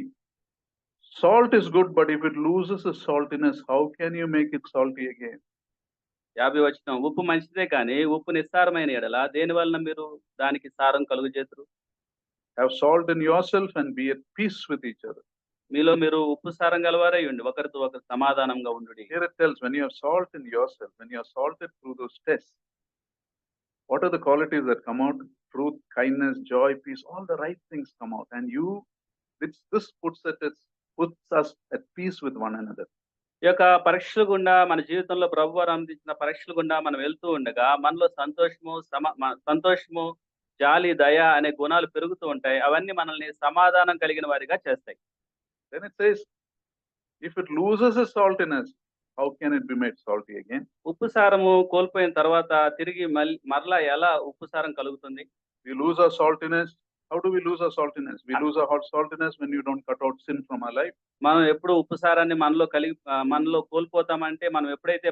S1: Salt is good, but if it loses its saltiness, how can you make it salty again?
S2: 50 వచనం, ఉప్పు మంచిదే కానీ ఉప్పు నిస్సారమైన ఎడల దేని వలన మీరు దానికి సారం కలుగజేతురు?
S1: Have salt in yourself and be at peace with each other.
S2: మీలో మీరు ఉప్పు సారం గలవారై ఉండి ఒకరితో ఒకరు సమాధానంగా ఉండుడి.
S1: Here it tells, when you have salt in yourself, when you are salted through those tests, what are the qualities that come out? Truth, kindness, joy, peace, all the right things come out. And this puts us at peace with one another.
S2: ఈ యొక్క పరీక్షల గుండా మన జీవితంలో ప్రభువారు అందించిన పరీక్షల గుండా మనం వెళ్తూ ఉండగా మనలో సంతోషము, జాలి, దయ అనే గుణాలు పెరుగుతూ ఉంటాయి. అవన్నీ మనల్ని సమాధానం కలిగిన వారిగా చేస్తాయి.
S1: Then it says, if it loses its saltiness, how can it be made salty again?
S2: ఉప్పు సారము కోల్పోయిన తర్వాత తిరిగి మరలా ఎలా ఉప్పు సారం కలుగుతుంది?
S1: We lose our saltiness, How do we lose our saltiness? We lose our hot saltiness when you don't cut out sin from our life.
S2: మనం ఎప్పుడు ఉప్పు సారాన్ని మనలో కోల్పోతామంటే మనం ఎప్పుడైతే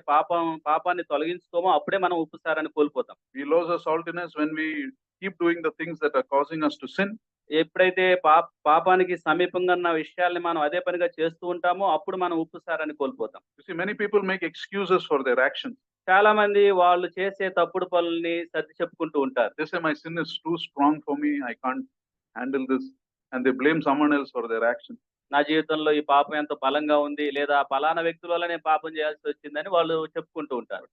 S2: పాపాన్ని తొలగించుకోమో అప్పుడే మనం ఉప్పు సారాన్ని కోల్పోతాం.
S1: We lose our saltiness when we keep doing the things that are causing us to sin.
S2: ఎప్పుడైతే పాపానికి సమీపంగా ఉన్న విషయాల్ని మనం అదే పనిగా చేస్తూ ఉంటామో అప్పుడు మనం ఉప్పు సారాన్ని కోల్పోతాం.
S1: You see, many people make excuses for their actions.
S2: చాలా మంది వాళ్ళు చేసే తప్పుడు పనుల్ని సర్ది చెప్పుకుంటూ ఉంటారు.
S1: They say my sin is too strong for me, I can't handle this, and they blame someone else for their actions.
S2: నా జీవితంలో ఈ పాపం ఎంతో బలంగా ఉంది లేదా పలానా వ్యక్తుల వల్ల నేను పాపం చేయాల్సి వచ్చిందని వాళ్ళు చెప్పుకుంటూ ఉంటారు.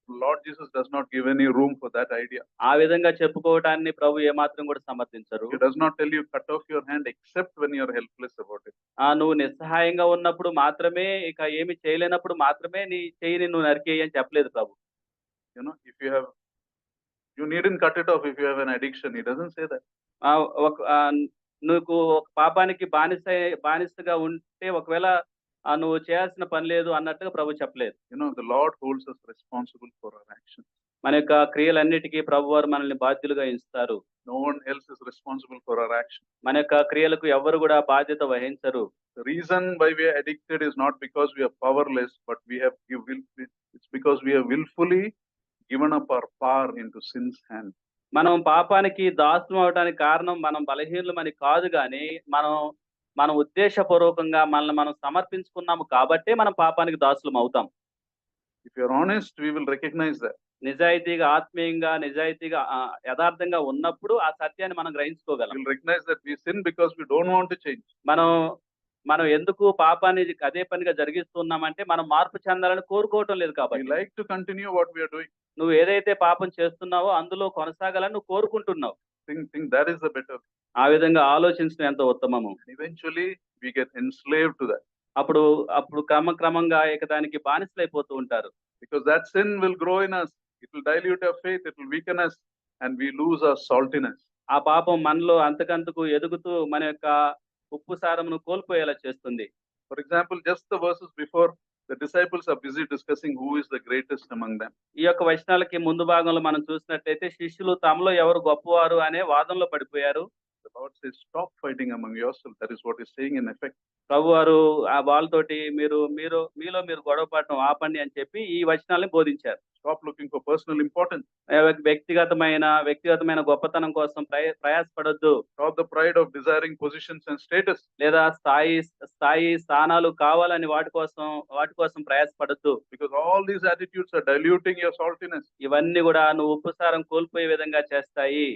S1: Lord Jesus does not give any room for that idea.
S2: ఆ విధంగా చెప్పుకోవటాన్ని ప్రభు ఏమాత్రం కూడా సమర్థించరు.
S1: He does not tell you cut off your hand except when you are helpless about it.
S2: నువ్వు నిస్సహాయంగా ఉన్నప్పుడు మాత్రమే, ఇక ఏమి చేయలేనప్పుడు మాత్రమే నీ చెయ్యిని నువ్వు నరికేయి అని చెప్పలేదు ప్రభు.
S1: You know, if you needn't cut it off if you have an addiction. He doesn't say that.
S2: నువ్వు ఒక పాపానికి బానిసగా ఉంటే ఒకవేళ నువ్వు చేయాల్సిన పని లేదు అన్నట్టుగా ప్రభు చెప్పలేదు.
S1: You know, the Lord holds us responsible for our actions.
S2: మన యొక్క క్రియలన్నిటికీ ప్రభువారు మనల్ని బాధ్యులుగా ఎంచుతారు.
S1: No one else is responsible for our actions.
S2: మన యొక్క క్రియలకు ఎవ్వరు కూడా బాధ్యత వహించరు.
S1: The reason why we are addicted is not because we are powerless, but it's because we have willfully given up our power into sin's hand.
S2: మనం పాపానికి దాసులం అవడానికి కారణం మనం బలహీనులమని కాదు గాని మన ఉద్దేశపూర్వకంగా మనల్ని మనం సమర్పించుకున్నాము కాబట్టే మనం పాపానికి దాసులం అవుతాం.
S1: If you are honest, we will recognize that.
S2: నిజాయితీగా, ఆత్మీయంగా, యథార్థంగా ఉన్నప్పుడు ఆ సత్యాన్ని మనం గ్రహించుకోగలం.
S1: We will recognize that we sin because we don't want to change.
S2: మనం ఎందుకు పాపాన్ని అదే పనిగా జరిగిస్తున్నామంటే మనం మార్పు చెందాలని కోరుకోవటం లేదు
S1: We
S2: కాబట్టి.
S1: like to continue what we are doing.
S2: నువ్వు ఏదైతే పాపం చేస్తున్నావో అందులో కొనసాగాలని నువ్వు కోరుకుంటున్నావు.
S1: Think that is the better.
S2: ఆ విధంగా ఆలోచించడం ఎంతో ఉత్తమము.
S1: Eventually, we get enslaved to that.
S2: అప్పుడు క్రమంగా ఇక దానికి బానిసలైపోతూ ఉంటారు.
S1: Because that sin will grow in us. It will dilute our faith. It will weaken us, and we lose our saltiness.
S2: ఆ పాపం మనలో అంతకంతకు ఎదుగుతూ మన యొక్క ఉప్పు సారమును కోల్పోయేలా చేస్తుంది.
S1: For example, just the verses before, the disciples are busy discussing who is the greatest among them.
S2: ఈ యొక్క వచనాలకి ముందు భాగంలో మనం చూసినట్లయితే శిష్యులు తమలో ఎవరు గొప్పవారు అనే వాదనలో పడిపోయారు.
S1: The Lord says, stop fighting among yourselves. That is what he's saying in effect.
S2: ప్రభువారు ఆ వాళ్ళతోటి మీలో మీరు గొడవ పడటం ఆపండి అని చెప్పి ఈ వచనాలను బోధించారు.
S1: Stop looking for personal importance.
S2: వ్యక్తిగతమైన గొప్పతనం కోసం ప్రయాసపడొద్దు.
S1: Stop the pride of desiring positions and status.
S2: లేదా స్థానాలు కావాలని వాటి కోసం ప్రయాసపడొద్దు.
S1: Because all these attitudes are diluting your saltiness.
S2: ఇవన్నీ కూడా నువ్వు ఉప్పు సారం కోల్పోయే విధంగా చేస్తాయి.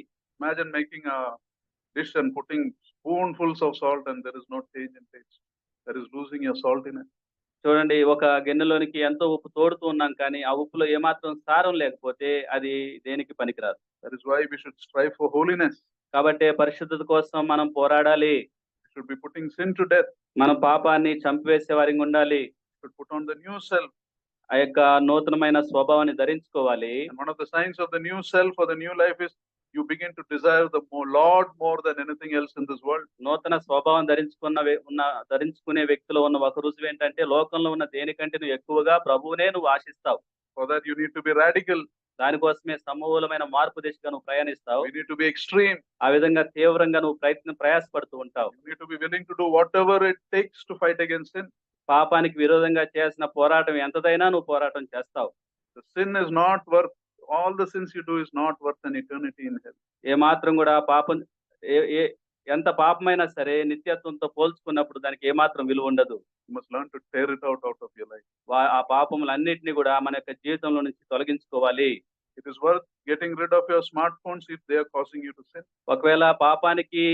S1: Imagine making a dish and putting spoonfuls of salt and there is no change in taste. That is losing your saltiness.
S2: చూడండి, ఒక గిన్నెలోనికి ఎంతో ఉప్పు తోడుతూ ఉన్నాం కానీ ఆ ఉప్పులో ఏమాత్రం సారం లేకపోతే అది దేనికి పనికిరాదు.
S1: That is why we should strive for holiness.
S2: కాబట్టి పరిశుద్ధత కోసం మనం పోరాడాలి.
S1: We should be putting sin to death.
S2: మనం పాపాన్ని చంపివేసే వారిగా ఉండాలి.
S1: We should put on the new self.
S2: ఆ యొక్క నూతనమైన స్వభావాన్ని ధరించుకోవాలి.
S1: And one of the signs of the new self or the new life is you begin to desire the Lord more than anything else in this world.
S2: నూతన స్వభావం ధరించుకునే వ్యక్తిలో ఉన్న ఒక రుజువు ఏంటంటే లోకంలో ఉన్న దేనికంటే నువ్వు ఎక్కువగా ప్రభువునే నువ్వు ఆశిస్తావు.
S1: For that you need to be radical.
S2: దానికోసమే సమూలమైన మార్పు దిశగా నువ్వు ప్రయాణిస్తావు.
S1: You need to be extreme.
S2: ఆ విధంగా తీవ్రంగా నువ్వు ప్రయాసపడుతూ ఉంటావు.
S1: You need to be willing to do whatever it takes to fight against sin.
S2: పాపానికి విరోధంగా చేసిన పోరాటం ఎంతదైనా నువ్వు పోరాటం చేస్తావు.
S1: The sin is not worth, all the sins you do is not worth an eternity in hell.
S2: ఏ మాత్రం కూడా పాపం ఎంత పాపమైనా సరే నిత్యత్వంతో పోల్చుకున్నప్పుడు దానికి ఏమాత్రం విలువ ఉండదు.
S1: You must learn to tear it out of your life.
S2: ఆ పాపములన్నిటినీ కూడా మన యొక్క జీవితంలో నుంచి తొలగించుకోవాలి.
S1: It is worth getting rid of your smartphones if they are causing you to sin.
S2: ఒకవేళ పాపానికి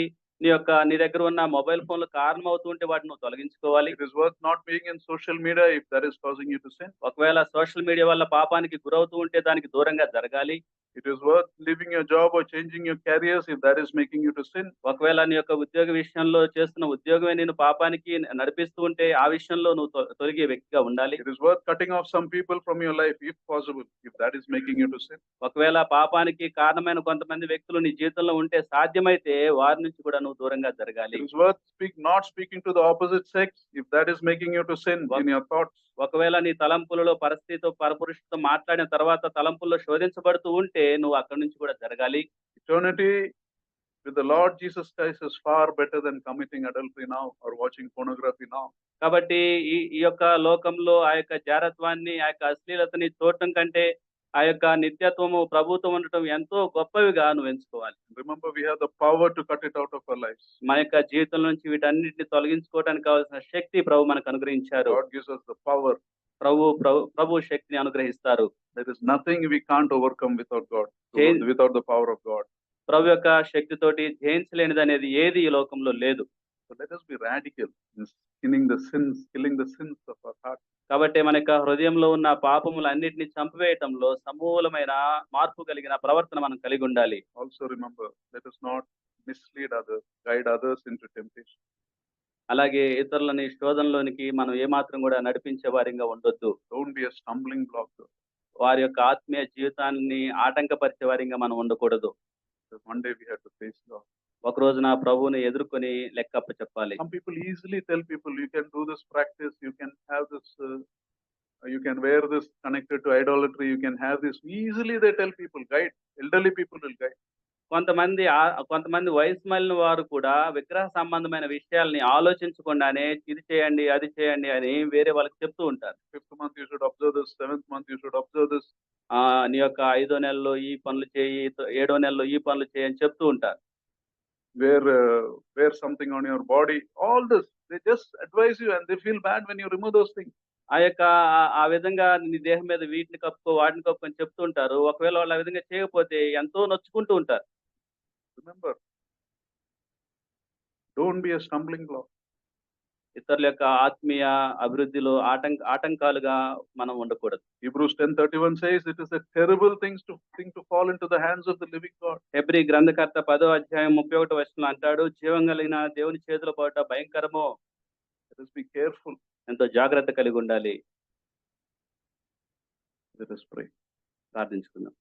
S2: నీ దగ్గర ఉన్న మొబైల్ ఫోన్లు కారణం అవుతుంటే వాటిని నువ్వు తొలగించుకోవాలి.
S1: It is worth not being in social media if that is causing you to sin.
S2: ఒకవేళ సోషల్ మీడియా వల్ల పాపానికి గురవుతూ ఉంటే దానికి దూరంగా జరగాలి.
S1: It is worth leaving your job or changing your careers if that is making you to sin.
S2: ఒకవేళ నీ యొక్క ఉద్యోగ విషయంలో చేస్తున్న ఉద్యోగమే నేను పాపానికి నడిపిస్తూ ఉంటే ఆ విషయంలో నువ్వు తొలగే వ్యక్తిగా ఉండాలి.
S1: It is worth cutting off some people from your life if possible if that is making you to sin.
S2: ఒకవేళ పాపానికి కారణమైన కొంతమంది వ్యక్తులు నీ జీవితంలో ఉంటే సాధ్యమైతే వారి నుంచి కూడా నువ్వు దూరంగా జరగాలి.
S1: It is worth not speaking to the opposite sex if that is making you to sin in your thoughts.
S2: ఒకవేళ నీ తలంపులలో పరపురుషులతో మాట్లాడిన తర్వాత తలంపుల్లో శోధించబడుతూ ఉంటే నువ్వు అక్కడి నుంచి కూడా జరగాలి.
S1: Eternity with the Lord Jesus Christ is far better than committing adultery now or watching pornography now.
S2: కాబట్టి ఈ యొక్క లోకంలో ఆ యొక్క జారత్వాన్ని, ఆ యొక్క అశ్లీలతని చూడటం కంటే, ఆ యొక్క నిత్యత్వము, ప్రభుతో ఉండటం ఎంతో గొప్పవిగా నువ్వు ఎంచుకోవాలి.
S1: Remember, we have the power to cut it out of our lives.
S2: మన యొక్క జీవితం నుంచి వీటన్నిటిని తొలగించుకోవడానికి కావాల్సిన శక్తి ప్రభు మనకు అనుగ్రహించారు.
S1: God gives us the power.
S2: ప్రభు శక్తిని అనుగ్రహిస్తారు.
S1: There is nothing we can't overcome without God,
S2: Change-
S1: without the power of God.
S2: ప్రభు యొక్క శక్తితోటి జయించలేనిది అనేది ఏది ఈ లోకంలో లేదు.
S1: So let us be radical in killing the sins of our heart.
S2: కాబట్టి మన యొక్క హృదయంలో ఉన్న పాపములన్నిటిని చంపివేయటంలో సమూలమైన మార్పు కలిగిన ప్రవర్తన మనం కలిగి ఉండాలి.
S1: Also remember, let us not mislead others, guide others into temptation.
S2: అలాగే ఇతరులని శోధనలోనికి మనం ఏమాత్రం కూడా నడిపించే వారిగా ఉండొద్దు.
S1: Don't be a stumbling block.
S2: వారి యొక్క ఆత్మీయ జీవితాన్ని ఆటంకపరిచే వారిగా మనం ఉండకూడదు.
S1: Because one day we have to face God.
S2: ఒక రోజున ప్రభువుని ఎదుర్కొని లెక్కప్ప చెప్పాలి.
S1: Some people easily tell people, you can do this practice, you can have this, you can wear this connected to idolatry, you can have this. Easily they tell people, guide. Elderly people will guide.
S2: కొంతమంది వయసు మళ్ళిన వారు కూడా విగ్రహ సంబంధమైన విషయాల్ని ఆలోచించకుండానే ఇది చేయండి, అది చేయండి అని వేరే వాళ్ళకి చెప్తూ ఉంటారు.
S1: 5th month you should observe this, 7th month you should observe this.
S2: నీ యొక్క 5వ నెలలో ఈ పనులు చేయి, 7వ నెలలో ఈ పనులు చేయి అని చెప్తూ ఉంటారు.
S1: Wear something on your body. All this, they just advise you and they feel bad when you remove those things.
S2: ఆ విధంగా నీ దేహం మీద వీటిని కప్పుకో, వాటిని కప్పుకో అని చెప్తూ ఉంటారు. ఒకవేళ వాళ్ళు ఆ విధంగా చేయకపోతే ఎంతో నొచ్చుకుంటూ ఉంటారు.
S1: Remember, don't be a stumbling block.
S2: ఇతరుల యొక్క ఆత్మీయ అభివృద్ధిలో ఆటంకాలుగా మనం ఉండకూడదు.
S1: Hebrews 10:31 says it is a terrible thing to fall into the hands of the living God.
S2: Hebrew గ్రంథకర్త 10వ అధ్యాయం 31వ వచనంలో అంటాడు, జీవం కలిగిన దేవుని చేతిలో పడట భయంకరమో.
S1: Let us be careful.
S2: ఎంతో జాగ్రత్త కలిగి ఉండాలి.
S1: Let us pray.
S2: ప్రార్థించుకుందాం.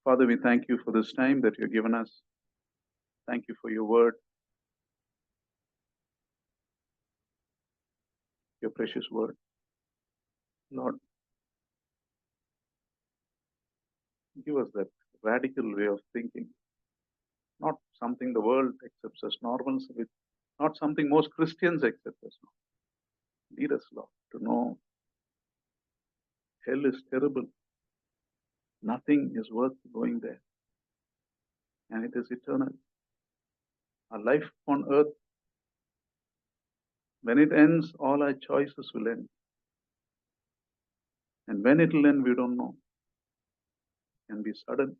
S1: Father, we thank you for this time that you have given us. Thank you for your word, your precious word. Lord, give us that radical way of thinking, not something the world accepts as normal, not something most Christians accept as normal. Lead us, Lord, to know hell is terrible. Nothing is worth going there, and it is eternal. Our life on earth, when it ends, all our choices will end. And when it will end, we don't know. It can be sudden.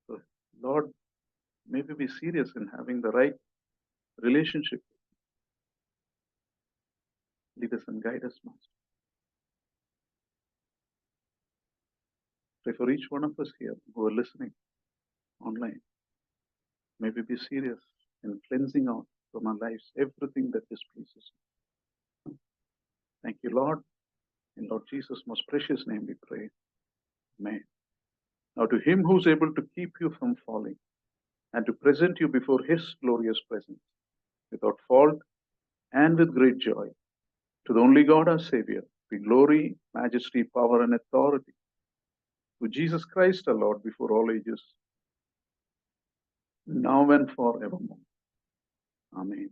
S1: So, Lord, may we be serious in having the right relationship. Lead us and guide us, Master. Pray for each one of us here who are listening online. May we be serious in cleansing out from our lives everything that displeases you. Thank you, Lord. In Lord Jesus' most precious name we pray. Amen. Now to him who is able to keep you from falling and to present you before his glorious presence without fault and with great joy, to the only God our Savior, be glory, majesty, power and authority through Jesus Christ our Lord before all ages, now and forevermore. Amen.